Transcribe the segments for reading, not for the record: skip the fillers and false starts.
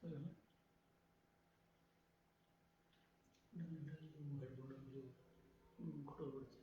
ହେଇଗଲା ହେଡ଼ଫୋନ୍ ଯେଉଁ ଫଟୋ ପଡ଼ିଛି।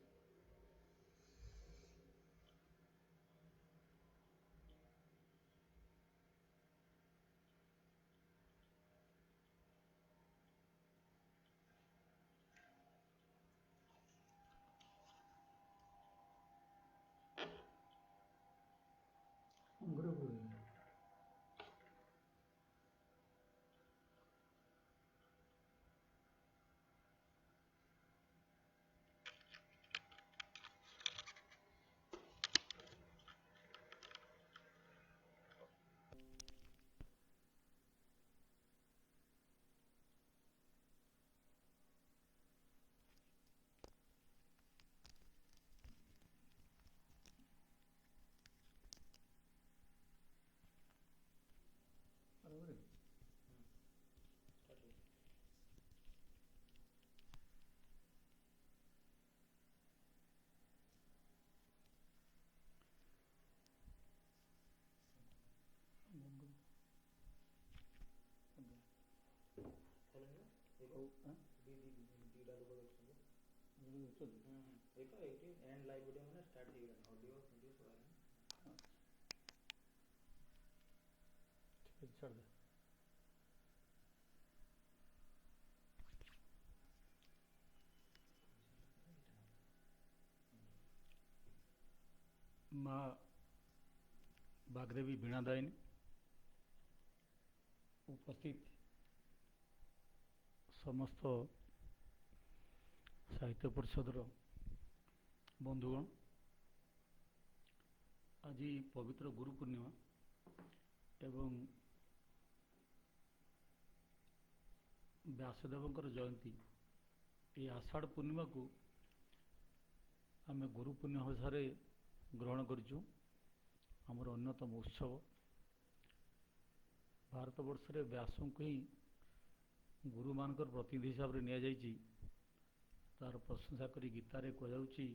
ଗ୍ରୁପ୍ ଛାଡ଼ିଦେ। ମା ବାଗ୍ଦେବୀ ବୀଣାଦାୟିନୀ ଉପସ୍ଥିତ ସମସ୍ତ ସାହିତ୍ୟ ପରିଷଦର ବନ୍ଧୁଗଣ, ଆଜି ପବିତ୍ର ଗୁରୁ ପୂର୍ଣ୍ଣିମା ଏବଂ ବ୍ୟାସଦେବଙ୍କର ଜୟନ୍ତୀ। ଏହି ଆଷାଢ଼ ପୂର୍ଣ୍ଣିମାକୁ ଆମେ ଗୁରୁ ପୂର୍ଣ୍ଣିମା ହିସାବରେ ଗ୍ରହଣ କରିଛୁ। ଆମର ଅନ୍ୟତମ ଉତ୍ସବ। ଭାରତବର୍ଷରେ ବ୍ୟାସଙ୍କୁ ହିଁ ଗୁରୁମାନଙ୍କର ପ୍ରତିନିଧି ହିସାବରେ ନିଆଯାଇଛି। ତାର ପ୍ରଶଂସା କରି ଗୀତାରେ କୁହାଯାଉଛି,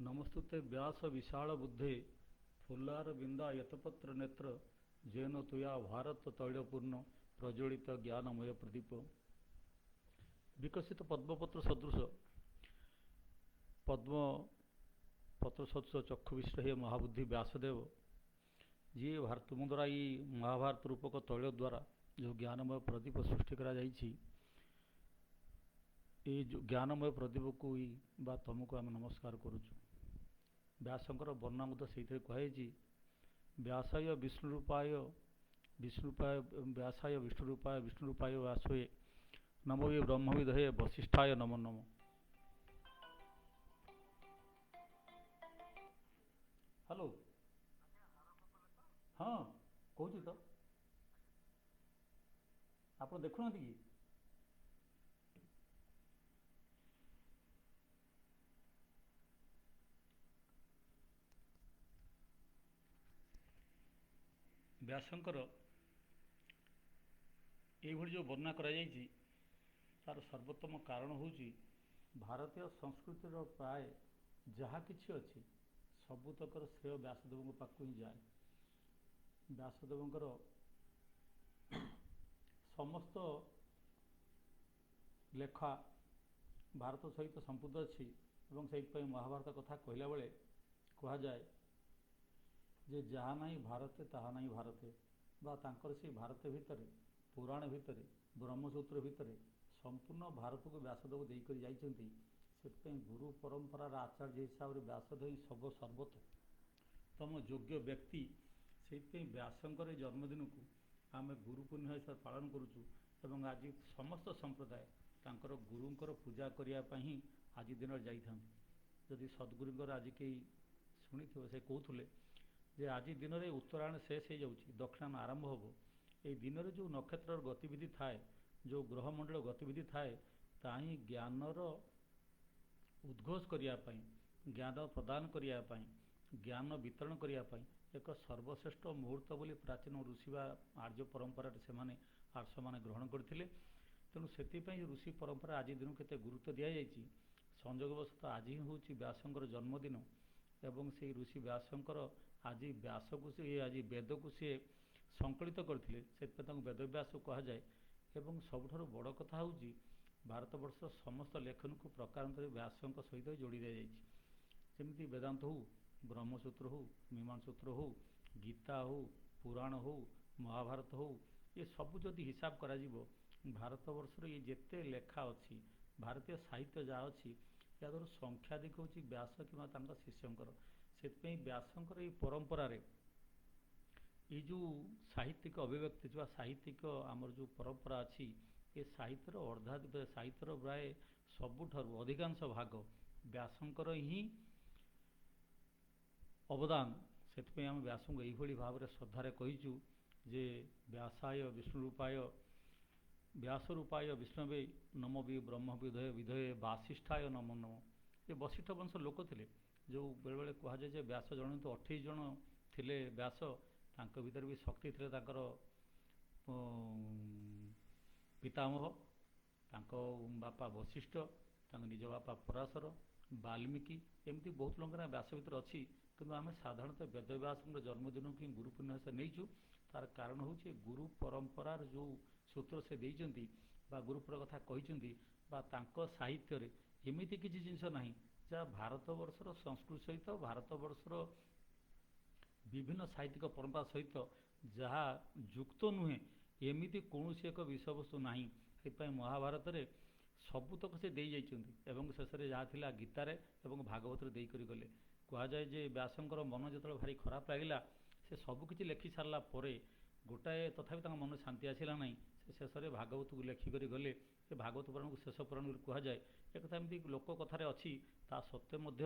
ନମସ୍ତୁତେ ବ୍ୟାସ ବିଶାଳ ବୁଦ୍ଧେ ଫୁଲ୍ଲାର ବିନ୍ଦା ୟତପତ୍ର ନେତ୍ର ଜୈନ ତୁୟା ଭାରତ ତୈଳପୂର୍ଣ୍ଣ ପ୍ରଜ୍ୱଳିତ ଜ୍ଞାନମୟ ପ୍ରଦୀପ। ବିକଶିତ ପଦ୍ମପତ୍ର ସଦୃଶ ଚକ୍ଷୁ ବିଶିଷ୍ଟ ହେ ମହାବୁଦ୍ଧି ବ୍ୟାସଦେବ, ଯିଏ ତୁମ ଦ୍ୱାରା ଏଇ ମହାଭାରତ ରୂପକ ତୈଳ ଦ୍ୱାରା ଯେଉଁ ଜ୍ଞାନମୟ ପ୍ରଦୀପ ସୃଷ୍ଟି କରାଯାଇଛି, ଏଇ ଯେଉଁ ଜ୍ଞାନମୟ ପ୍ରଦୀପକୁ ବା ତମକୁ ଆମେ ନମସ୍କାର କରୁଛୁ। ବ୍ୟାସଙ୍କର ବର୍ଣ୍ଣନା ମଧ୍ୟ ସେଇଥିରେ କୁହାଯାଇଛି, ବ୍ୟାସାୟ ବିଷ୍ଣୁରୂପାୟ ବ୍ୟାସାୟ ବିଷ୍ଣୁରୂପାୟ ବିଷ୍ଣୁରୂପାୟ ବ୍ୟାସୋଏ ନମୋ ୟେ ବ୍ରହ୍ମବିଦହେ ବଶିଷ୍ଠାୟ ନମୋ ନମଃ। ହ୍ୟାଲୋ, ହଁ କହୁଛି ତ, ଆପଣ ଦେଖୁନାହାନ୍ତି କି? ବ୍ୟାସଙ୍କର ଏଇଭଳି ଯେଉଁ ବର୍ଣ୍ଣନା କରାଯାଇଛି, ତାର ସର୍ବୋତ୍ତମ କାରଣ ହେଉଛି ଭାରତୀୟ ସଂସ୍କୃତିର ପ୍ରାୟ ଯାହା କିଛି ଅଛି ସବୁତକର ଶ୍ରେୟ ବ୍ୟାସଦେବଙ୍କ ପାଖକୁ ହିଁ ଯାଏ। ବ୍ୟାସଦେବଙ୍କର ସମସ୍ତ ଲେଖା ଭାରତ ସହିତ ସମ୍ପୃକ୍ତ ଅଛି ଏବଂ ସେଇଥିପାଇଁ ମହାଭାରତ କଥା କହିଲା ବେଳେ କୁହାଯାଏ ଯେ ଯାହା ନାହିଁ ଭାରତେ ତାହା ନାହିଁ ଭାରତେ, ବା ତାଙ୍କର ସେଇ ଭାରତ ଭିତରେ, ପୁରାଣ ଭିତରେ, ବ୍ରହ୍ମସୂତ୍ର ଭିତରେ ସମ୍ପୂର୍ଣ୍ଣ ଭାରତକୁ ବ୍ୟାସଦେବ ଦେଇକରି ଯାଇଛନ୍ତି। ସେଥିପାଇଁ ଗୁରୁ ପରମ୍ପରାର ଆଚାର୍ଯ୍ୟ ହିସାବରେ ବ୍ୟାସଦେବ ହିଁ ସର୍ବୋତ୍ତମ ଯୋଗ୍ୟ ବ୍ୟକ୍ତି। ସେଇଥିପାଇଁ ବ୍ୟାସଙ୍କର ଏ ଜନ୍ମଦିନକୁ ଆମେ ଗୁରୁ ପୂର୍ଣ୍ଣିମା ହିସାବରେ ପାଳନ କରୁଛୁ ଏବଂ ଆଜି ସମସ୍ତ ସମ୍ପ୍ରଦାୟ ତାଙ୍କର ଗୁରୁଙ୍କର ପୂଜା କରିବା ପାଇଁ ହିଁ ଆଜି ଦିନରେ ଯାଇଥାନ୍ତି। ଯଦି ସଦ୍ଗୁରୁଙ୍କର ଆଜି କେହି ଶୁଣିଥିବ, ସେ କହୁଥିଲେ ଯେ ଆଜି ଦିନରେ ଉତ୍ତରାୟଣ ଶେଷ ହୋଇଯାଉଛି, ଦକ୍ଷିଣାୟନ ଆରମ୍ଭ ହେବ। ଏହି ଦିନରେ ଯେଉଁ ନକ୍ଷତ୍ରର ଗତିବିଧି ଥାଏ, ଯେଉଁ ଗ୍ରହମଣ୍ଡଳ ଗତିବିଧି ଥାଏ, ତାହା ହିଁ ଜ୍ଞାନର ଉଦ୍ଘୋଷ କରିବା ପାଇଁ, ଜ୍ଞାନ ପ୍ରଦାନ କରିବା ପାଇଁ, ଜ୍ଞାନ ବିତରଣ କରିବା ପାଇଁ ଏକ ସର୍ବଶ୍ରେଷ୍ଠ ମୁହୂର୍ତ୍ତ ବୋଲି ପ୍ରାଚୀନ ଋଷି ବା ଆର୍ଯ୍ୟ ପରମ୍ପରାରେ ଆର୍ଷମାନେ ଗ୍ରହଣ କରିଥିଲେ। ତେଣୁ ସେଥିପାଇଁ ଋଷି ପରମ୍ପରା ଆଜି ଦିନକୁ କେତେ ଗୁରୁତ୍ୱ ଦିଆଯାଇଛି। ସଂଯୋଗବଶତଃ ଆଜି ହିଁ ହେଉଛି ବ୍ୟାସଙ୍କର ଜନ୍ମଦିନ ଏବଂ ସେହି ଋଷି ବ୍ୟାସଙ୍କର ଆଜି ବେଦକୁ ସିଏ ସଂକଳିତ କରିଥିଲେ, ସେଥିପାଇଁ ତାଙ୍କୁ ବେଦବ୍ୟାସ କୁହାଯାଏ। ଏବଂ ସବୁଠାରୁ ବଡ଼ କଥା ହେଉଛି ଭାରତବର୍ଷର ସମସ୍ତ ଲେଖନକୁ ପ୍ରକାରାନ୍ତରେ ବ୍ୟାସଙ୍କ ସହିତ ଯୋଡ଼ି ଦିଆଯାଇଛି। ଯେମିତି ବେଦାନ୍ତ ହେଉ, ବ୍ରହ୍ମସୂତ୍ର ହେଉ, ମୀମାଂସୂତ୍ର ହେଉ, ଗୀତା ହେଉ, ପୁରାଣ ହେଉ, ମହାଭାରତ ହେଉ, ଏ ସବୁ ଯଦି ହିସାବ କରାଯିବ ଭାରତବର୍ଷର ଏ ଯେତେ ଲେଖା ଅଛି, ଭାରତୀୟ ସାହିତ୍ୟ ଯାହା ଅଛି, ଏହାର ସଂଖ୍ୟାଧିକ ହେଉଛି ବ୍ୟାସ କିମ୍ବା ତାଙ୍କ ଶିଷ୍ୟଙ୍କର। ସେଥିପାଇଁ ବ୍ୟାସଙ୍କର ଏହି ପରମ୍ପରାରେ ଏଇ ଯେଉଁ ସାହିତ୍ୟିକ ଅଭିବ୍ୟକ୍ତି ବା ସାହିତ୍ୟିକ ଆମର ଯେଉଁ ପରମ୍ପରା ଅଛି, ଏ ସାହିତ୍ୟର ପ୍ରାୟ ସବୁଠାରୁ ଅଧିକାଂଶ ଭାଗ ବ୍ୟାସଙ୍କର ହିଁ ଅବଦାନ। ସେଥିପାଇଁ ଆମେ ବ୍ୟାସଙ୍କୁ ଏଇଭଳି ଭାବରେ ଶ୍ରଦ୍ଧାରେ କହିଛୁ ଯେ ବ୍ୟାସାୟ ବ୍ୟାସରୂପାୟ ବିଷ୍ଣବେ ନମ ବି ବ୍ରହ୍ମ ବିଧୟେ ବାସିଷ୍ଠାୟ ନମୋ ନମ। ଏ ବଶିଷ୍ଠ ବଂଶ ଲୋକ ଥିଲେ। ଯେଉଁ ବେଳେବେଳେ କୁହାଯାଏ ଯେ ବ୍ୟାସ ଜଣେ ତ 28 ଜଣ ଥିଲେ ବ୍ୟାସ, ତାଙ୍କ ଭିତରେ ବି ଶକ୍ତି ଥିଲେ ତାଙ୍କର ପିତାମହ, ତାଙ୍କ ବାପା ବଶିଷ୍ଠ, ତାଙ୍କ ନିଜ ବାପା ପରାଶର, ବାଲ୍ମୀକି, ଏମିତି ବହୁତ ଲୋକଙ୍କର ବ୍ୟାସ ଭିତରେ ଅଛି। କିନ୍ତୁ ଆମେ ସାଧାରଣତଃ ବେଦବ୍ୟାସଙ୍କର ଜନ୍ମଦିନକୁ ହିଁ ଗୁରୁ ପୂର୍ଣ୍ଣିମା ହିସାବରେ ନେଇଛୁ। ତାର କାରଣ ହେଉଛି ଗୁରୁ ପରମ୍ପରାର ଯେଉଁ ସୂତ୍ର ସେ ଦେଇଛନ୍ତି ବା ଗୁରୁପର କଥା କହିଛନ୍ତି, ବା ତାଙ୍କ ସାହିତ୍ୟରେ ଏମିତି କିଛି ଜିନିଷ ନାହିଁ ଯାହା ଭାରତବର୍ଷର ସଂସ୍କୃତି ସହିତ, ଭାରତବର୍ଷର ବିଭିନ୍ନ ସାହିତ୍ୟିକ ପରମ୍ପରା ସହିତ ଯାହା ଯୁକ୍ତ ନୁହେଁ, ଏମିତି କୌଣସି ଏକ ବିଷୟବସ୍ତୁ ନାହିଁ। ସେଥିପାଇଁ ମହାଭାରତରେ ସବୁତକ ସେ ଦେଇଯାଇଛନ୍ତି ଏବଂ ଶେଷରେ ଯାହା ଥିଲା ଗୀତାରେ ଏବଂ ଭାଗବତରେ ଦେଇକରି ଗଲେ। କୁହାଯାଏ ଯେ ବ୍ୟାସଙ୍କର ମନ ଯେତେବେଳେ ଭାରି ଖରାପ ଲାଗିଲା, ସେ ସବୁକିଛି ଲେଖି ସାରିଲା ପରେ ଗୋଟାଏ ତଥାପି ତାଙ୍କ ମନରେ ଶାନ୍ତି ଆସିଲା ନାହିଁ। ସେ ଶେଷରେ ଭାଗବତକୁ ଲେଖିକରି ଗଲେ। ସେ ଭାଗବତ ପୁରାଣକୁ ଶେଷ ପୁରାଣ ବୋଲି କୁହାଯାଏ। ଏକଥା ଏମିତି ଲୋକ କଥାରେ ଅଛି। ତା ସତ୍ତ୍ୱେ ମଧ୍ୟ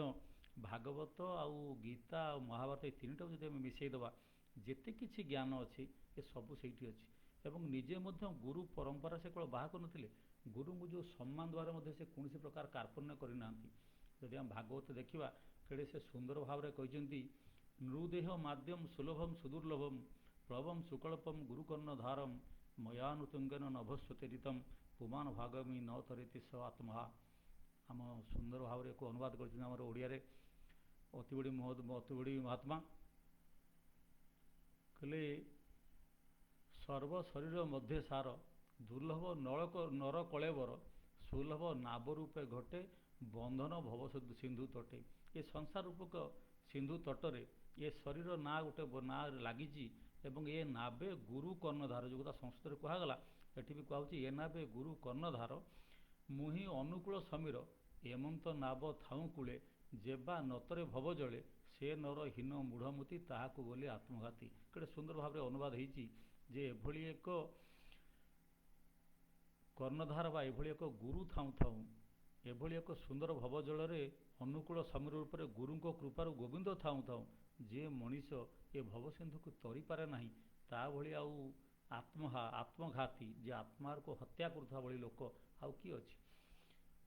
ଭାଗବତ ଆଉ ଗୀତା ଆଉ ମହାଭାରତ ଏ ତିନିଟାକୁ ଯଦି ଆମେ ମିଶାଇଦେବା, ଯେତେ କିଛି ଜ୍ଞାନ ଅଛି ଏ ସବୁ ସେଇଠି ଅଛି। ଏବଂ ନିଜେ ମଧ୍ୟ ଗୁରୁ ପରମ୍ପରା ସେ କେବଳ ବାହା କରିନଥିଲେ, ଗୁରୁଙ୍କୁ ଯେଉଁ ସମ୍ମାନ ଦେବାରେ ମଧ୍ୟ ସେ କୌଣସି ପ୍ରକାର କାର୍ପଣ୍ୟ କରିନାହାନ୍ତି। ଯଦି ଆମେ ଭାଗବତ ଦେଖିବା, କେଡ଼େ ସେ ସୁନ୍ଦର ଭାବରେ କହିଛନ୍ତି, ନୃଦେହ ମାଦ୍ୟମ ସୁଲଭମ ସୁଦୁର୍ଲଭମ ପ୍ରଭମ ସୁକଳ୍ପମ ଗୁରୁକର୍ଣ୍ଣଧାରମ ମୟାନୁତୁଙ୍ଗନ ନଭସ୍ୱତେରିତମ ପୁମାନ ଭାଗମୀ ନ ତରେତି ସ ଆତ୍ମହା। ଆମ ସୁନ୍ଦର ଭାବରେ ଏକ ଅନୁବାଦ କରିଛନ୍ତି ଆମର ଓଡ଼ିଆରେ ଅତିବଡ଼ି ମହାତ୍ମା। କହିଲେ ସର୍ବ ଶରୀର ମଧ୍ୟ ସାର ଦୁର୍ଲଭ ନର କଳେବର ସୁଲଭ ନାବ ରୂପେ ଘଟେ ବନ୍ଧନ ଭବ ସିନ୍ଧୁ ତଟେ। ଏ ସଂସାର ରୂପକ ସିନ୍ଧୁ ତଟରେ ଏ ଶରୀର ନାଁ ଗୋଟେ ନାଁ ଲାଗିଛି ଏବଂ ଏ ନାବେ ଗୁରୁ କର୍ଣ୍ଣଧାର, ଯେଉଁ କଥା ସଂସ୍କୃତରେ କୁହାଗଲା ଏଠି ବି କୁହାହେଉଛି ଏ ନାବେ ଗୁରୁ କର୍ଣ୍ଣଧାର ମୁହିଁ ଅନୁକୂଳ ସମୀର ଏମନ୍ତ ନାବ ଥାଉଁ କୂଳେ ଯେବା ନତରେ ଭବ ଜଳେ ସେ ନର ହୀନ ମୂଢ଼ମତି ତାହାକୁ ବୋଲି ଆତ୍ମଘାତୀ। କେଡ଼େ ସୁନ୍ଦର ଭାବରେ ଅନୁବାଦ ହେଇଛି ଯେ ଏଭଳି ଏକ କର୍ଣ୍ଣଧାର ବା ଏଭଳି ଏକ ଗୁରୁ ଥାଉଁ ଥାଉଁ, ଏଭଳି ଏକ ସୁନ୍ଦର ଭବଜଳରେ ଅନୁକୂଳ ସମୀର ଉପରେ ଗୁରୁଙ୍କ କୃପାରୁ ଗୋବିନ୍ଦ ଥାଉଁ ଥାଉଁ ଯିଏ ମଣିଷ ଏ ଭବସିନ୍ଧୁକୁ ତରିପାରେ ନାହିଁ, ତା ଭଳି ଆଉ ଆତ୍ମଘାତୀ, ଯେ ଆତ୍ମାକୁ ହତ୍ୟା କରୁଥିବା ଭଳି ଲୋକ ଆଉ କିଏ ଅଛି।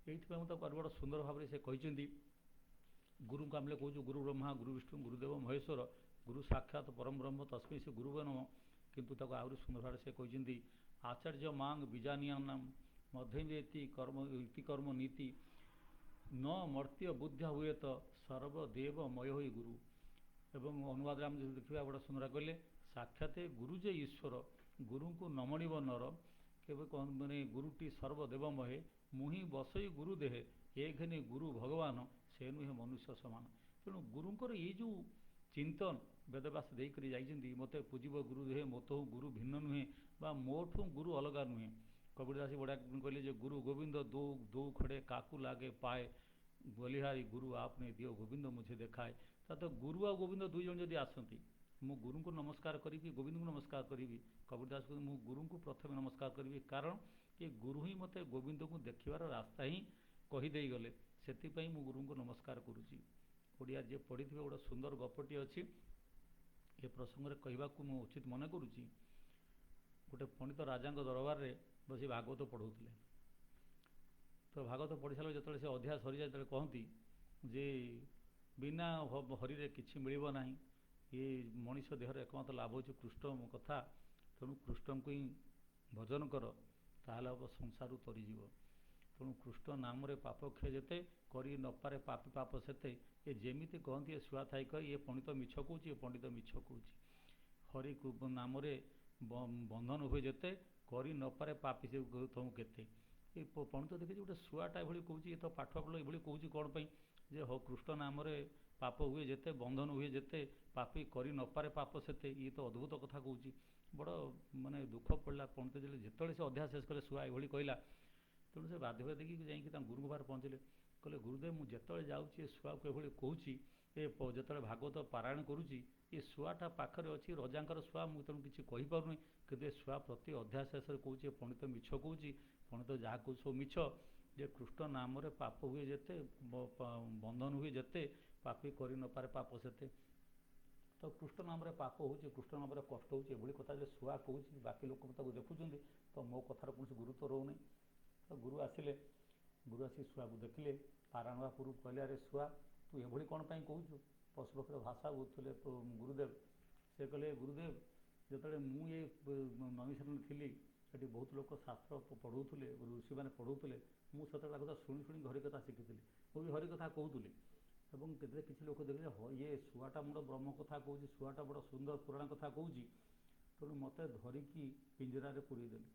ଏଇଥିପାଇଁ ମୁଁ ତାକୁ ବଡ଼ ସୁନ୍ଦର ଭାବରେ ସେ କହିଛନ୍ତି। ଗୁରୁଙ୍କୁ ଆମେ କହୁଛୁ ଗୁରୁ ବ୍ରହ୍ମା ଗୁରୁ ବିଷ୍ଣୁ ଗୁରୁଦେବ ମହେଶ୍ୱର ଗୁରୁ ସାକ୍ଷାତ ପରମ ବ୍ରହ୍ମ ତସ୍ମୈ ଶ୍ରୀ ଗୁରୁବେ ନମଃ। କିନ୍ତୁ ତାକୁ ଆହୁରି ସୁନ୍ଦର ଭାବରେ ସେ କହିଛନ୍ତି, ଆଚାର୍ଯ୍ୟ ମାଙ୍ଗ ବିଜାନିୟାନାମ ମଧ୍ୟମେତି କର୍ମ ନୀତି ନ ମର୍ତ୍ତ୍ୟ ବୁଦ୍ଧ୍ୟା ହୁଏତ ସର୍ବଦେବମୟ ହୋଇ ଗୁରୁ। ଏବଂ ଅନୁବାଦରେ ଆମେ ଯଦି ଦେଖିବା ବଡ଼ ସୁନ୍ଦର କହିଲେ, ସାକ୍ଷାତ ଗୁରୁ ଯେ ଈଶ୍ୱର ଗୁରୁଙ୍କୁ ନମଣିବ ନର କେବେ ମାନେ ଗୁରୁଟି ସର୍ବଦେବମହେ ମୁହିଁ ବସଇ ଗୁରୁ ଦେହେ ଏ ଘେନି ଗୁରୁ ଭଗବାନ ସେ ନୁହେଁ ମନୁଷ୍ୟ ସମାନ। ତେଣୁ ଗୁରୁଙ୍କର ଏଇ ଯେଉଁ ଚିନ୍ତନ ବେଦବ୍ୟାସ ଦେଇକରି ଯାଇଛନ୍ତି, ମୋତେ ପୂଜିବ ଗୁରୁ ଦେହେ ମୋତହୁ ଗୁରୁ ଭିନ୍ନ ନୁହେଁ ବା ମୋଠୁ ଗୁରୁ ଅଲଗା ନୁହେଁ। କବୀରଦାସ ବଢ଼ିଆ କହିଲେ ଯେ ଗୁରୁ ଗୋବିନ୍ଦ ଦୋ ଖଡ଼େ କାକୁ ଲାଗେ ପାଏ ବଲିହାରୀ ଗୁରୁ ଆପନେ ଦିଅ ଗୋବିନ୍ଦ ମୁଝେ ଦେଖାଏ। ତ ଗୁରୁ ଆଉ ଗୋବିନ୍ଦ ଦୁଇ ଜଣ ଯଦି ଆସନ୍ତି, ମୁଁ ଗୁରୁଙ୍କୁ ନମସ୍କାର କରିବି ଗୋବିନ୍ଦଙ୍କୁ ନମସ୍କାର କରିବି। କବୀରଦାସ କହୁଛନ୍ତି ମୁଁ ଗୁରୁଙ୍କୁ ପ୍ରଥମେ ନମସ୍କାର କରିବି, କାରଣ ଏ ଗୁରୁ ହିଁ ମୋତେ ଗୋବିନ୍ଦଙ୍କୁ ଦେଖିବାର ରାସ୍ତା ହିଁ କହିଦେଇଗଲେ, ସେଥିପାଇଁ ମୁଁ ଗୁରୁଙ୍କୁ ନମସ୍କାର କରୁଛି। ଓଡ଼ିଆ ଯିଏ ପଢ଼ିଥିବେ ଗୋଟେ ସୁନ୍ଦର ଗପଟି ଅଛି, ଏ ପ୍ରସଙ୍ଗରେ କହିବାକୁ ମୁଁ ଉଚିତ ମନେ କରୁଛି। ଗୋଟେ ପଣ୍ଡିତ ରାଜାଙ୍କ ଦରବାରରେ ବସି ଭାଗବତ ପଢ଼ଉଥିଲେ। ତ ଭାଗବତ ପଢ଼ି ସାରିଲା ଯେତେବେଳେ ସେ ଅଧ୍ୟାୟ ସରିଯାଏ, ଯେତେବେଳେ କହନ୍ତି ଯେ ବିନା ହରିରେ କିଛି ମିଳିବ ନାହିଁ, ଏ ମଣିଷ ଦେହର ଏକମାତ୍ର ଲାଭ ହେଉଛି କୃଷ୍ଣ କଥା, ତେଣୁ କୃଷ୍ଣଙ୍କୁ ହିଁ ଭଜନ କର, ତାହେଲେ ହେବ ସଂସାରରୁ ତରିଯିବ। ତେଣୁ କୃଷ୍ଣ ନାମରେ ପାପ କ୍ଷୟ ଯେତେ କରି ନପାରେ ପାପୀ ପାପ ସେତେ। ଏ ଯେମିତି କହନ୍ତି ଏ ଶୁଆ ଥାଇ କହି ଏ ପଣ୍ଡିତ ମିଛ କହୁଛି, ଏ ପଣ୍ଡିତ ମିଛ କହୁଛି। ହରି ନାମରେ ବନ୍ଧନ ହୁଏ ଯେତେ, କରି ନପାରେ ପାପୀ ସେ ତମୁ କେତେ। ଏ ପଣ୍ଡିତ ଦେଖିଛି ଗୋଟେ ଶୁଆଟା ଏଭଳି କହୁଛି, ଏ ତ ପାଠୁଆ ପିଲା ଏଭଳି କହୁଛି କ'ଣ ପାଇଁ ଯେ କୃଷ୍ଣ ନାମରେ ପାପ ହୁଏ ଯେତେ, ବନ୍ଧନ ହୁଏ ଯେତେ, ପାପୀ କରି ନପାରେ ପାପ ସେତେ। ଇଏ ତ ଅଦ୍ଭୁତ କଥା କହୁଛି। ବଡ଼ ମାନେ ଦୁଃଖ ପଡ଼ିଲା ପଣ୍ଡିତ ଯେତେବେଳେ ସେ ଅଧ୍ୟାୟ ଶେଷ କଲେ ଶୁଆ ଏଭଳି କହିଲା। ତେଣୁ ସେ ବାଧ୍ୟ ଦେଇକି ଯାଇକି ତାଙ୍କ ଗୁରୁଙ୍କ ପାଖରେ ପହଞ୍ଚିଲେ। କହିଲେ ଗୁରୁଦେବ, ମୁଁ ଯେତେବେଳେ ଯାଉଛି ଏ ଶୁଆକୁ ଏଭଳି କହୁଛି, ଯେତେବେଳେ ଭାଗବତ ପାରାୟଣ କରୁଛି, ଏ ଶୁଆଟା ପାଖରେ ଅଛି, ରଜାଙ୍କର ଶୁଆ, ମୁଁ ତେଣୁ କିଛି କହିପାରୁନି। କିନ୍ତୁ ଏ ଶୁଆ ପ୍ରତି ଅଧ୍ୟାୟ ଶେଷରେ କହୁଛି ଏ ପଣ୍ଡିତ ମିଛ କହୁଛି, ପଣ୍ଡିତ ଯାହା କହୁଛି ସବୁ ମିଛ। ଯେ କୃଷ୍ଣ ନାମରେ ପାପ ହୁଏ ଯେତେ, ବନ୍ଧନ ହୁଏ ଯେତେ, ପାପୀ କରି ନପାରେ ପାପ ସେତେ। ତ କୃଷ୍ଣ ନାମରେ ପାପ ହେଉଛି, କୃଷ୍ଣ ନାମରେ କଷ୍ଟ ହେଉଛି, ଏଭଳି କଥା ଯେ ଶୁଆ କହୁଛି, ବାକି ଲୋକ ତାକୁ ଦେଖୁଛନ୍ତି, ତ ମୋ କଥାର କୌଣସି ଗୁରୁତ୍ୱ ରହୁନି। ତ ଗୁରୁ ଆସିଲେ, ଗୁରୁ ଆସି ଶୁଆକୁ ଦେଖିଲେ, ପାରାୟଣ ହେବା ପୂର୍ବରୁ କହିଲେ, ଆରେ ଶୁଆ, ତୁ ଏଭଳି କ'ଣ ପାଇଁ କହୁଛୁ? ପଶୁପକ୍ଷୀର ଭାଷା ବୁଝୁଥିଲେ ଗୁରୁଦେବ। ସେ କହିଲେ, ଗୁରୁଦେବ, ଯେତେବେଳେ ମୁଁ ଏ ନୈମିଷାରଣ୍ୟରେ ଥିଲି, ସେଠି ବହୁତ ଲୋକ ଶାସ୍ତ୍ର ପଢ଼ଉଥିଲେ, ଋଷିମାନେ ପଢ଼ଉଥିଲେ, ମୁଁ ସେତେବେଳେ କଥା ଶୁଣି ଶୁଣି ହରିକଥା ଶିଖିଥିଲି, ମୁଁ ବି ହରିକଥା କହୁଥିଲି। ଏବଂ କେତେ କିଛି ଲୋକ ଦେଖିଲେ, ଇଏ ଶୁଆଟା ମୋର ବ୍ରହ୍ମ କଥା କହୁଛି, ଶୁଆଟା ବଡ଼ ସୁନ୍ଦର ପୁରାଣ କଥା କହୁଛି। ତେଣୁ ମୋତେ ଧରିକି ପିଞ୍ଜରାରେ ପୁରେଇଦେଲି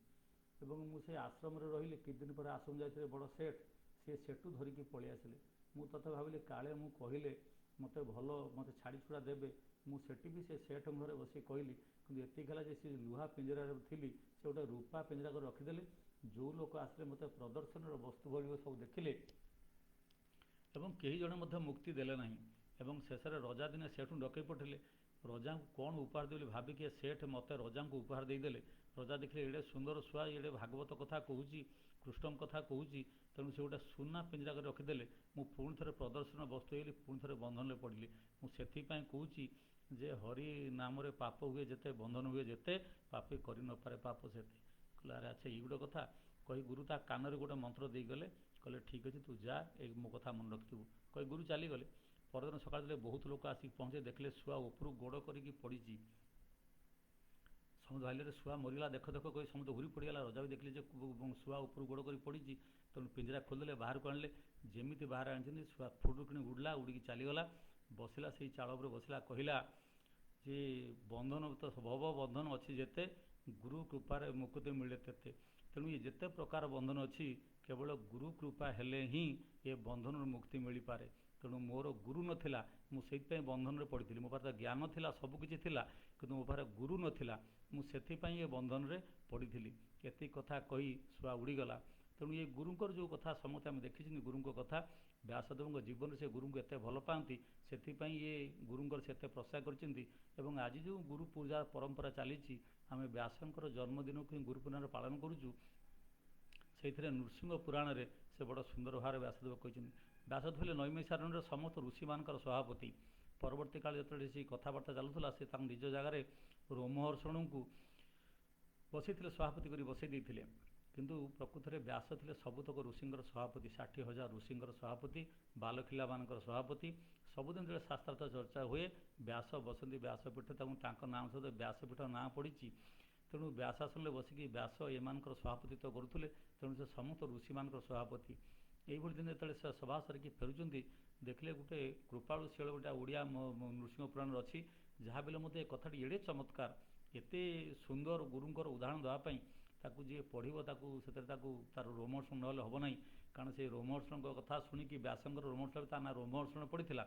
ଏବଂ ମୁଁ ସେ ଆଶ୍ରମରେ ରହିଲି। କିଛି ଦିନ ପରେ ଆଶ୍ରମ ଯାଇଥିଲେ ବଡ଼ ସେଠ, ସେ ସେଠୁ ଧରିକି ପଳେଇ ଆସିଲେ। ମୁଁ ତତେ ଭାବିଲି କାଳେ ମୁଁ କହିଲେ ମୋତେ ଛାଡ଼ି ଛୁଡ଼ା ଦେବେ, ମୁଁ ସେଠି ବି ସେ ସେଠ ଘରେ ବସି କହିଲି। କିନ୍ତୁ ଏତିକି ହେଲା ଯେ ସେ ଲୁହା ପିଞ୍ଜରାରେ ଥିଲି, ସେ ଗୋଟେ ରୂପା ପିଞ୍ଜରା କରି ରଖିଦେଲେ। ଯେଉଁ ଲୋକ ଆସିଲେ ମୋତେ ପ୍ରଦର୍ଶନର ବସ୍ତୁ ଭଳି ସବୁ ଦେଖିଲେ ଏବଂ କେହି ଜଣେ ମଧ୍ୟ ମୁକ୍ତି ଦେଲେ ନାହିଁ। ଏବଂ ଶେଷରେ ରଜା ଦିନେ ସେଠୁ ଡକେଇ ପଠାଇଲେ। ରଜାଙ୍କୁ କ'ଣ ଉପହାର ଦେବି ବୋଲି ଭାବିକି ସେଠ ମୋତେ ରଜାଙ୍କୁ ଉପହାର ଦେଇଦେଲେ। ରଜା ଦେଖିଲେ ଏଡ଼େ ସୁନ୍ଦର ଶୁଆ, ଏଡ଼େ ଭାଗବତ କଥା କହୁଛି, କୃଷ୍ଣଙ୍କ କଥା କହୁଛି, ତେଣୁ ସେ ଗୋଟେ ସୁନା ପିଞ୍ଜରା କରି ରଖିଦେଲେ। ମୁଁ ପୁଣି ଥରେ ପ୍ରଦର୍ଶନ ବସ୍ତୁ ହେଇଗଲି, ପୁଣି ଥରେ ବନ୍ଧନରେ ପଡ଼ିଲି। ମୁଁ ସେଥିପାଇଁ କହୁଛି ଯେ ହରି ନାମରେ ପାପ ହୁଏ ଯେତେ, ବନ୍ଧନ ହୁଏ ଯେତେ, ପାପୀ କରି ନପାରେ ପାପ ସେତେ। କହିଲେ ଆରେ ଆଚ୍ଛା, ଏଇ ଗୋଟେ କଥା କହି ଗୁରୁ ତା କାନରେ ଗୋଟେ ମନ୍ତ୍ର ଦେଇଗଲେ। କହିଲେ ଠିକ୍ ଅଛି, ତୁ ଯା, ମୋ କଥା ମନେ ରଖିଥିବୁ। କହି ଗୁରୁ ଚାଲିଗଲେ। ପରଦିନ ସକାଳେ ଯେତେବେଳେ ବହୁତ ଲୋକ ଆସିକି ପହଞ୍ଚେ, ଦେଖିଲେ ଶୁଆ ଉପରୁ ଗୋଡ଼ କରିକି ପଡ଼ିଛି। ସମସ୍ତେ ଭାବିଲେ ଶୁଆ ମରିଗଲା, ଦେଖ ଦେଖ କହି ସମସ୍ତେ ଘୁରି ପଡ଼ିଗଲା। ରଜା ବି ଦେଖିଲେ ଯେ ଶୁଆ ଉପରୁ ଗୋଡ଼ କରି ପଡ଼ିଛି। ତେଣୁ ପିଞ୍ଜରା ଖୋଲିଦେଲେ, ବାହାରକୁ ଆଣିଲେ। ଯେମିତି ବାହାରେ ଆଣିଛନ୍ତି, ଶୁଆ ଫୁଟୁ କିଣି ଉଡ଼ିଲା, ଉଡ଼ିକି ଚାଲିଗଲା। ବସିଲା ସେଇ ଚାଳ ଉପରେ ବସିଲା, କହିଲା ଯେ ବନ୍ଧନ ତ ଭବ ବନ୍ଧନ ଅଛି ଯେତେ, ଗୁରୁ କୃପାରେ ମୁକ୍ତି ମିଳେ ତେତେ। ତେଣୁ ଏ ଯେତେ ପ୍ରକାର ବନ୍ଧନ ଅଛି, କେବଳ ଗୁରୁ କୃପା ହେଲେ ହିଁ ଏ ବନ୍ଧନରୁ ମୁକ୍ତି ମିଳିପାରେ। ତେଣୁ ମୋର ଗୁରୁ ନଥିଲା, ମୁଁ ସେଇଥିପାଇଁ ବନ୍ଧନରେ ପଡ଼ିଥିଲି। ମୋ ପାଖରେ ଜ୍ଞାନ ଥିଲା, ସବୁକିଛି ଥିଲା, କିନ୍ତୁ ମୋ ପାଖରେ ଗୁରୁ ନଥିଲା, ମୁଁ ସେଥିପାଇଁ ଏ ବନ୍ଧନରେ ପଡ଼ିଥିଲି। ଏତିକି କଥା କହି ଶୁଆ ଉଡ଼ିଗଲା। ତେଣୁ ଏ ଗୁରୁଙ୍କର ଯେଉଁ କଥା ସମସ୍ତେ ଆମେ ଦେଖିଛନ୍ତି, ଗୁରୁଙ୍କ କଥା ବ୍ୟାସଦେବଙ୍କ ଜୀବନରେ ସେ ଗୁରୁଙ୍କୁ ଏତେ ଭଲ ପାଆନ୍ତି, ସେଥିପାଇଁ ଏ ଗୁରୁଙ୍କର ସେ ଏତେ ପ୍ରଶଂସା କରିଛନ୍ତି। ଏବଂ ଆଜି ଯେଉଁ ଗୁରୁ ପୂଜା ପରମ୍ପରା ଚାଲିଛି, ଆମେ ବ୍ୟାସଙ୍କର ଜନ୍ମଦିନକୁ ହିଁ ଗୁରୁ ପୂର୍ଣ୍ଣିମାରେ ପାଳନ କରୁଛୁ। ସେଇଥିରେ ନୃସିଂହ ପୁରାଣରେ ସେ ବଡ଼ ସୁନ୍ଦର ଭାବରେ ବ୍ୟାସଦେବ କହିଛନ୍ତି। ବ୍ୟାସଦେବ ହେଲେ ନୈମିଷାରଣ୍ୟର ସମସ୍ତ ଋଷିମାନଙ୍କର ସଭାପତି। ପରବର୍ତ୍ତୀ କାଳରେ ଯେତେବେଳେ ସେ କଥାବାର୍ତ୍ତା ଚାଲୁଥିଲା, ସେ ତାଙ୍କ ନିଜ ଜାଗାରେ ରୋମହର୍ଷଣଙ୍କୁ ବସେଇଥିଲେ, ସଭାପତି କରି ବସେଇ ଦେଇଥିଲେ। କିନ୍ତୁ ପ୍ରକୃତରେ ବ୍ୟାସ ଥିଲେ ସବୁତକ ଋଷିଙ୍କର ସଭାପତି, 60,000 ଋଷିଙ୍କର ସଭାପତି, ବାଲଖିଲାମାନଙ୍କର ସଭାପତି। ସବୁଦିନ ଯେତେବେଳେ ଶାସ୍ତ୍ରାର୍ଥ ଚର୍ଚ୍ଚା ହୁଏ, ବ୍ୟାସ ବସନ୍ତି ବ୍ୟାସପୀଠ, ତାଙ୍କ ନାମ ସହିତ ବ୍ୟାସପୀଠ ନାଁ ପଡ଼ିଛି। ତେଣୁ ବ୍ୟାସାସନରେ ବସିକି ବ୍ୟାସ ଏମାନଙ୍କର ସଭାପତିତ୍ୱ କରୁଥିଲେ। ତେଣୁ ସେ ସମସ୍ତ ଋଷିମାନଙ୍କର ସଭାପତି। ଏଇଭଳି ଦିନ ଯେତେବେଳେ ସେ ସଭା ସାରିକି ଫେରୁଛନ୍ତି, ଦେଖିଲେ ଗୋଟେ କୃପାଳୁ ଶିଳ, ଗୋଟେ ଓଡ଼ିଆ ନୃସିଂହ ପୁରାଣରେ ଅଛି। ଯାହା ବି ହେଲେ ମୋତେ ଏ କଥାଟି ଏଡ଼େ ଚମତ୍କାର, ଏତେ ସୁନ୍ଦର ଗୁରୁଙ୍କର ଉଦାହରଣ ଦେବା ପାଇଁ, ତାକୁ ଯିଏ ପଢ଼ିବ ସେଥିରେ ତାର ରୋମହର୍ଷଣ ନହେଲେ ହେବ ନାହିଁ। କାରଣ ସେ ରୋମହର୍ଷଣଙ୍କ କଥା ଶୁଣିକି ବ୍ୟାସଙ୍କର ରୋମହର୍ଷଣ, ତା ନାଁ ରୋମହର୍ଷଣ ପଡ଼ିଥିଲା।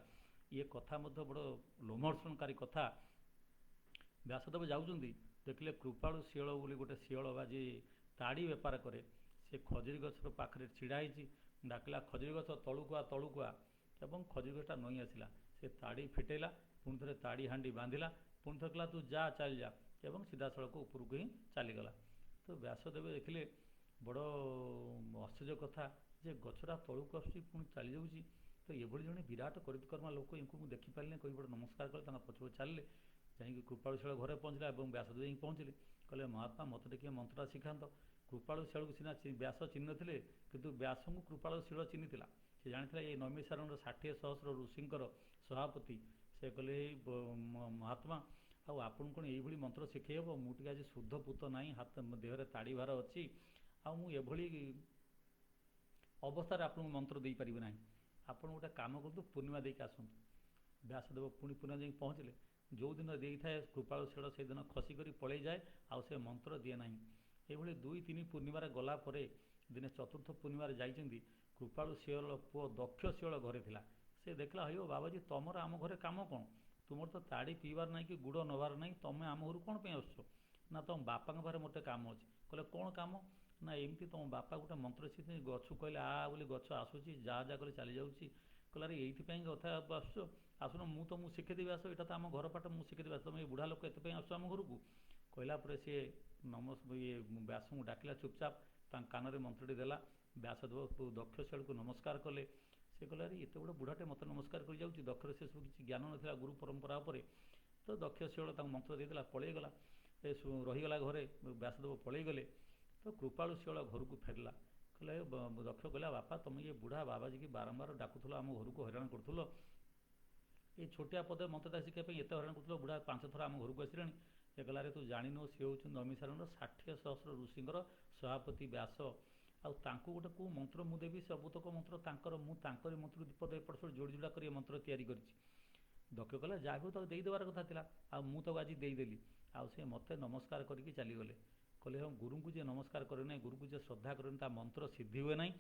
ଇଏ କଥା ମଧ୍ୟ ବଡ଼ ଲୋମହର୍ଷଣକାରୀ କଥା। ବ୍ୟାସଦେବ ଯାଉଛନ୍ତି, ଦେଖିଲେ କୃପାଳୁ ଶିଳ ବୋଲି ଗୋଟେ ଶିଳ ବା ଯିଏ ତାଡ଼ି ବେପାର କରେ, ସେ ଖଜୁରୀ ଗଛର ପାଖରେ ଛିଡ଼ା ହେଇଛି। ଡାକିଲା, ଖଜୁରୀ ଗଛ ତଳୁକୁ ଆ, ତଳୁକୁ ଆ। ଏବଂ ଖଜୁରୀ ଗଛଟା ନଇଁ ଆସିଲା। ସେ ତାଡ଼ି ଫିଟେଇଲା, ପୁଣି ଥରେ ତାଡ଼ି ହାଣ୍ଡି ବାନ୍ଧିଲା, ପୁଣି ଥରେ କହିଲା ତୁ ଯା, ଚାଲିଯା, ଏବଂ ସିଧାସଳଖ ଉପରକୁ ହିଁ ଚାଲିଗଲା। ତ ବ୍ୟାସଦେବ ଦେଖିଲେ ବଡ଼ ଆଶ୍ଚର୍ଯ୍ୟ କଥା ଯେ ଗଛଟା ତଳକୁ ଆସୁଛି, ପୁଣି ଚାଲିଯାଉଛି। ତ ଏଭଳି ଜଣେ ବିରାଟ କରିତକର୍ମା ଲୋକ, ୟାଙ୍କୁ ମୁଁ ଦେଖିପାରିଲି, କହି ବଡ଼ ନମସ୍କାର କଲେ, ତାଙ୍କ ପଛକୁ ଚାଲିଲେ। ଯାଇକି କୃପାଳୁ ଶିଳ ଘରେ ପହଞ୍ଚିଲା ଏବଂ ବ୍ୟାସଦେବ ଯାଇକି ପହଞ୍ଚିଲେ। କହିଲେ ମହାତ୍ମା, ମୋତେ ଟିକେ ମନ୍ତ୍ରଟା ଶିଖାନ୍ତ। କୃପାଳୁ ଶିଳକୁ ସିନା ବ୍ୟାସ ଚିହ୍ନି ନଥିଲେ, କିନ୍ତୁ ବ୍ୟାସଙ୍କୁ କୃପାଳୁ ଶିଳ ଚିହ୍ନିଥିଲା। ସେ ଜାଣିଥିଲା ଏ ନୈମିଷାରଣ୍ୟର 60,000 ଋଷିଙ୍କର ସଭାପତି। ସେ କହିଲେ, ମହାତ୍ମା, ଆଉ ଆପଣଙ୍କୁ କ'ଣ ଏଇଭଳି ମନ୍ତ୍ର ଶିଖେଇ ହେବ? ମୁଁ ଟିକେ ଆଜି ଶୁଦ୍ଧ ପୂତ ନାହିଁ, ଦେହରେ ତାଡ଼ିଭାର ଅଛି, ଆଉ ମୁଁ ଏଭଳି ଅବସ୍ଥାରେ ଆପଣଙ୍କୁ ମନ୍ତ୍ର ଦେଇପାରିବି ନାହିଁ। ଆପଣ ଗୋଟେ କାମ କରନ୍ତୁ, ପୂର୍ଣ୍ଣିମା ଦେଇକି ଆସନ୍ତୁ। ବ୍ୟାସଦେବ ପୁଣି ପୂର୍ଣ୍ଣିମା ଯାଇକି ପହଞ୍ଚିଲେ। ଯେଉଁଦିନ ଦେଇଥାଏ କୃପାଳୁଶୀଳ ସେଦିନ ଖସିକରି ପଳେଇଯାଏ, ଆଉ ସେ ମନ୍ତ୍ର ଦିଏ ନାହିଁ। ଏଭଳି 2-3 ପୂର୍ଣ୍ଣିମାରେ ଗଲା ପରେ ଦିନେ ଚତୁର୍ଥ ପୂର୍ଣ୍ଣିମାରେ ଯାଇଛନ୍ତି, କୃପାଳୁଶୀଳ ପୁଅ ଦକ୍ଷଶୀଳ ଘରେ ଥିଲା। ସେ ଦେଖିଲା, ହଇଓ ବାବାଜୀ, ତମର ଆମ ଘରେ କାମ କ'ଣ? ତୁମର ତ ତାଡ଼ି ପିଇବାର ନାହିଁ କି ଗୁଡ଼ ନେବାର ନାହିଁ, ତମେ ଆମ ଘରୁ କ'ଣ ପାଇଁ ଆସୁଛ? ନା ତମ ବାପାଙ୍କ ପାଖରେ ମୋତେ କାମ ଅଛି। କହିଲେ କ'ଣ କାମ? ନା ଏମିତି ତମ ବାପା ଗୋଟେ ମନ୍ତ୍ର ଶିଖି ଗଛକୁ କହିଲେ ଆ ବୋଲି ଗଛ ଆସୁଛି, ଯାହା କଲେ ଚାଲିଯାଉଛି। କହିଲା ଆରେ ଏଇଥିପାଇଁ କଥା ଆସୁଛ, ଆସୁନ ମୁଁ ତମକୁ ଶିଖେଇଦେବି, ଆସ, ଏଇଟା ତ ଆମ ଘର ପାଠ, ମୁଁ ଶିଖେଇଦେବି, ଆସ, ତମେ ଏ ବୁଢ଼ା ଲୋକ ଏଥିପାଇଁ ଆସୁଛ ଆମ ଘରକୁ? କହିଲା ପରେ ସିଏ ବ୍ୟାସଙ୍କୁ ଡାକିଲା ଚୁପଚାପ, ତାଙ୍କ କାନରେ ମନ୍ତ୍ରଟି ଦେଲା। ବ୍ୟାସଦେବ ଦକ୍ଷଶୀଳକୁ ନମସ୍କାର କଲେ। ସେ କହିଲେ ଆରେ ଏତେ ବଡ଼ ବୁଢ଼ାଟେ ମୋତେ ନମସ୍କାର କରିଯାଉଛି। ଦକ୍ଷର ସେ ସବୁ କିଛି ଜ୍ଞାନ ନଥିଲା ଗୁରୁ ପରମ୍ପରା ଉପରେ। ତ ଦକ୍ଷଶୀଳ ତାଙ୍କୁ ମନ୍ତ୍ର ଦେଇଦେଲା, ପଳେଇଗଲା। ରହିଗଲା ଘରେ। ବ୍ୟାସଦେବ ପଳେଇଗଲେ। ତ କୃପାଳୁଶୀଳ ଘରକୁ ଫେରିଲା। କହିଲା ଦକ୍ଷ କହିଲା, ବାପା ତମେ ଏ ବୁଢ଼ା ବାବାଜୀକି ବାରମ୍ବାର ଡାକୁଥିଲ, ଆମ ଘରକୁ ହଇରାଣ କରୁଥିଲ, ଏଇ ଛୋଟିଆ ପଦେ ମନ୍ତ୍ରଟା ଶିଖିବା ପାଇଁ ଏତେ ହଇରାଣ କରୁଥିଲ, ବୁଢ଼ା 5 ଥର ଆମ ଘରକୁ ଆସିଲାଣି। ସେ କହିଲା ଆରେ ତୁ ଜାଣିନୁ, ସେ ହେଉଛନ୍ତି ନୈମିଷାରଣ୍ୟର 60,000 ଋଷିଙ୍କର ସଭାପତି ବ୍ୟାସ। ଆଉ ତାଙ୍କୁ ଗୋଟେ କେଉଁ ମନ୍ତ୍ର ମୁଁ ଦେବି? ସବୁତକ ମନ୍ତ୍ର ତାଙ୍କର, ମୁଁ ତାଙ୍କରି ମନ୍ତ୍ର ବିପଦ ଏପଟ ସେପଟ ଯୋଡ଼ି ଯୋଡ଼ା କରି ଏ ମନ୍ତ୍ର ତିଆରି କରିଛି। ଦକ୍ଷ କହିଲା ଯାହା ବି ତାକୁ ଦେଇଦେବାର କଥା ଥିଲା, ଆଉ ମୁଁ ତାକୁ ଆଜି ଦେଇଦେଲି। ଆଉ ସେ ମୋତେ ନମସ୍କାର କରିକି ଚାଲିଗଲେ। କହିଲେ ହଁ, ଗୁରୁଙ୍କୁ ଯିଏ ନମସ୍କାର କରେ ନାହିଁ, ଗୁରୁଙ୍କୁ ଯିଏ ଶ୍ରଦ୍ଧା କରେ ନାହିଁ, ତା ମନ୍ତ୍ର ସିଦ୍ଧି ହୁଏ ନାହିଁ।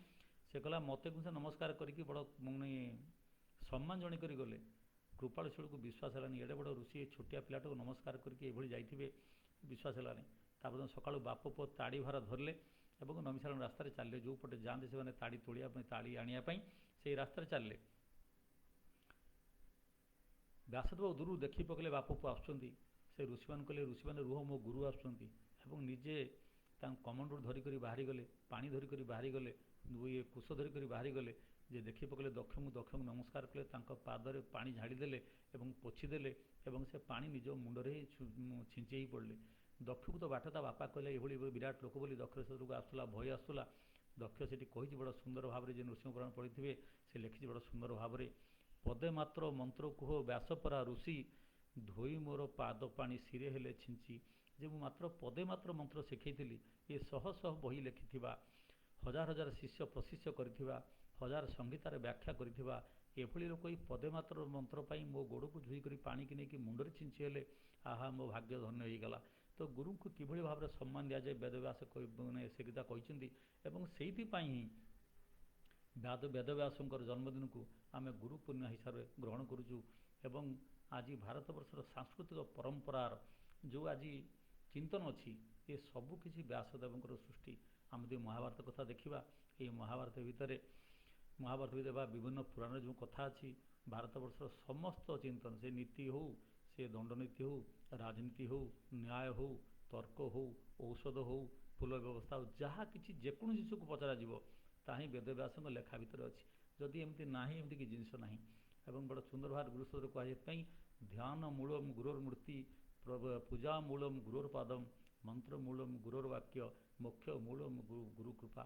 ସେ କହିଲା ମୋତେ କିନ୍ତୁ ସେ ନମସ୍କାର କରିକି ବଡ଼ ସମ୍ମାନ ଜଣେଇ କରି ଗଲେ। କୃପାଳୁଶୀଳକୁ ବିଶ୍ୱାସ ହେଲାନି, ଏଡ଼େ ବଡ଼ ଋଷି ଏ ଛୋଟିଆ ପିଲାଟାକୁ ନମସ୍କାର କରିକି ଏଭଳି ଯାଇଥିବେ, ବିଶ୍ୱାସ ହେଲାନି। ତାପରେ ସକାଳୁ ବାପ ପୁଅ ତାଡ଼ି ଭାର ଧରିଲେ ଏବଂ ନୈମିଷାରଣ୍ୟ ରାସ୍ତାରେ ଚାଲିଲେ। ଯେଉଁ ପଟେ ଯାଆନ୍ତି ସେମାନେ ତାଡ଼ି ତୋଳିବା ପାଇଁ, ତାଡ଼ି ଆଣିବା ପାଇଁ ସେଇ ରାସ୍ତାରେ ଚାଲିଲେ। ବ୍ୟାସଦେବ ଦୂରରୁ ଦେଖି ପକେଇଲେ ବାପ ପୁଅ ଆସୁଛନ୍ତି। ସେ ଋଷିମାନେ କହିଲେ, ଋଷିମାନେ ରୁହ, ମୋ ଗୁରୁ ଆସୁଛନ୍ତି। ଏବଂ ନିଜେ ତାଙ୍କୁ କମଣ୍ଡଳୁ ଧରିକରି ବାହାରିଗଲେ, ପାଣି ଧରିକରି ବାହାରିଗଲେ, କୁଶ ଧରିକରି ବାହାରିଗଲେ। ଯେ ଦେଖି ପକେଇଲେ ଦକ୍ଷଙ୍କୁ ନମସ୍କାର କଲେ, ତାଙ୍କ ପାଦରେ ପାଣି ଝାଡ଼ିଦେଲେ ଏବଂ ପୋଛିଦେଲେ ଏବଂ ସେ ପାଣି ନିଜ ମୁଣ୍ଡରେ ଛିଞ୍ଚେଇ ପଡ଼ିଲେ। ଦକ୍ଷକୁ ତ ବାଟ ତା ବାପା କହିଲେ ଏଭଳି ବିରାଟ ଲୋକ ବୋଲି, ଦକ୍ଷ ସେତକୁ ଆସୁଥିଲା, ଭୟ ଆସୁଥିଲା। ଦକ୍ଷ ସେଠି କହିଛି ବଡ଼ ସୁନ୍ଦର ଭାବରେ, ଯେ ନୃସିଂହ ପୁରାଣ ପଢ଼ିଥିବେ, ସେ ଲେଖିଛି ବଡ଼ ସୁନ୍ଦର ଭାବରେ, ପଦେ ମାତ୍ର ମନ୍ତ୍ର କୁହ ବ୍ୟାସପରା ଋଷି, ଧୋଇ ମୋର ପାଦ ପାଣି ଶିରେ ହେଲେ ଛିଞ୍ଚି। ଯେ ମୁଁ ମାତ୍ର ପଦେ ମାତ୍ର ମନ୍ତ୍ର ଶିଖେଇଥିଲି, ଏ ଶହ ଶହ ବହି ଲେଖିଥିବା, ହଜାର ହଜାର ଶିଷ୍ୟ ପ୍ରଶିଷ୍ୟ କରିଥିବା, ହଜାର ସଂହିତାରେ ବ୍ୟାଖ୍ୟା କରିଥିବା ଏଭଳି ଲୋକ ଏଇ ପଦେ ମାତ୍ର ମନ୍ତ୍ର ପାଇଁ ମୋ ଗୋଡ଼କୁ ଧୋଇକରି ପାଣିକି ନେଇକି ମୁଣ୍ଡରେ ଛିଞ୍ଚି ହେଲେ, ଆହା ମୋ ଭାଗ୍ୟ ଧନ୍ୟ ହୋଇଗଲା। ତ ଗୁରୁଙ୍କୁ କିଭଳି ଭାବରେ ସମ୍ମାନ ଦିଆଯାଏ ବେଦବ୍ୟାସ ସେ କଥା କହିଛନ୍ତି। ଏବଂ ସେଇଥିପାଇଁ ହିଁ ବେଦବ୍ୟାସଙ୍କର ଜନ୍ମଦିନକୁ ଆମେ ଗୁରୁ ପୂର୍ଣ୍ଣିମା ହିସାବରେ ଗ୍ରହଣ କରୁଛୁ। ଏବଂ ଆଜି ଭାରତବର୍ଷର ସାଂସ୍କୃତିକ ପରମ୍ପରାର ଯେଉଁ ଆଜି ଚିନ୍ତନ ଅଛି, ଏ ସବୁ କିଛି ବ୍ୟାସଦେବଙ୍କର ସୃଷ୍ଟି। ଆମେ ଯଦି ମହାଭାରତ କଥା ଦେଖିବା, ଏହି ମହାଭାରତ ଭିତରେ ବା ବିଭିନ୍ନ ପୁରାଣରେ ଯେଉଁ କଥା ଅଛି, ଭାରତବର୍ଷର ସମସ୍ତ ଚିନ୍ତନ, ସେ ନୀତି ହେଉ, ସେ ଦଣ୍ଡନୀତି ହେଉ, ରାଜନୀତି ହେଉ, ନ୍ୟାୟ ହେଉ, ତର୍କ ହେଉ, ଔଷଧ ହେଉ, ଫୁଲ ବ୍ୟବସ୍ଥା ହେଉ, ଯାହା କିଛି ଯେକୌଣସି ଜିନିଷକୁ ପଚରାଯିବ ତାହା ହିଁ ବେଦବ୍ୟାସଙ୍କ ଲେଖା ଭିତରେ ଅଛି। ଯଦି ଏମିତି ନାହିଁ, ଏମିତି କିଛି ଜିନିଷ ନାହିଁ। ଏବଂ ବଡ଼ ସୁନ୍ଦର ଭାବରେ ଗୁରୁସୂତ୍ର କୁହାଯାଏ ପାଇଁ ଧ୍ୟାନ ମୂଳମ୍ ଗୁରୋର ମୂର୍ତ୍ତି, ପୂଜା ମୂଳମ୍ ଗୁରୋର ପାଦମ୍, ମନ୍ତ୍ର ମୂଳମ୍ ଗୁରୋର ବାକ୍ୟ, ମୋକ୍ଷ ମୂଳମ୍ ଗୁରୁ କୃପା।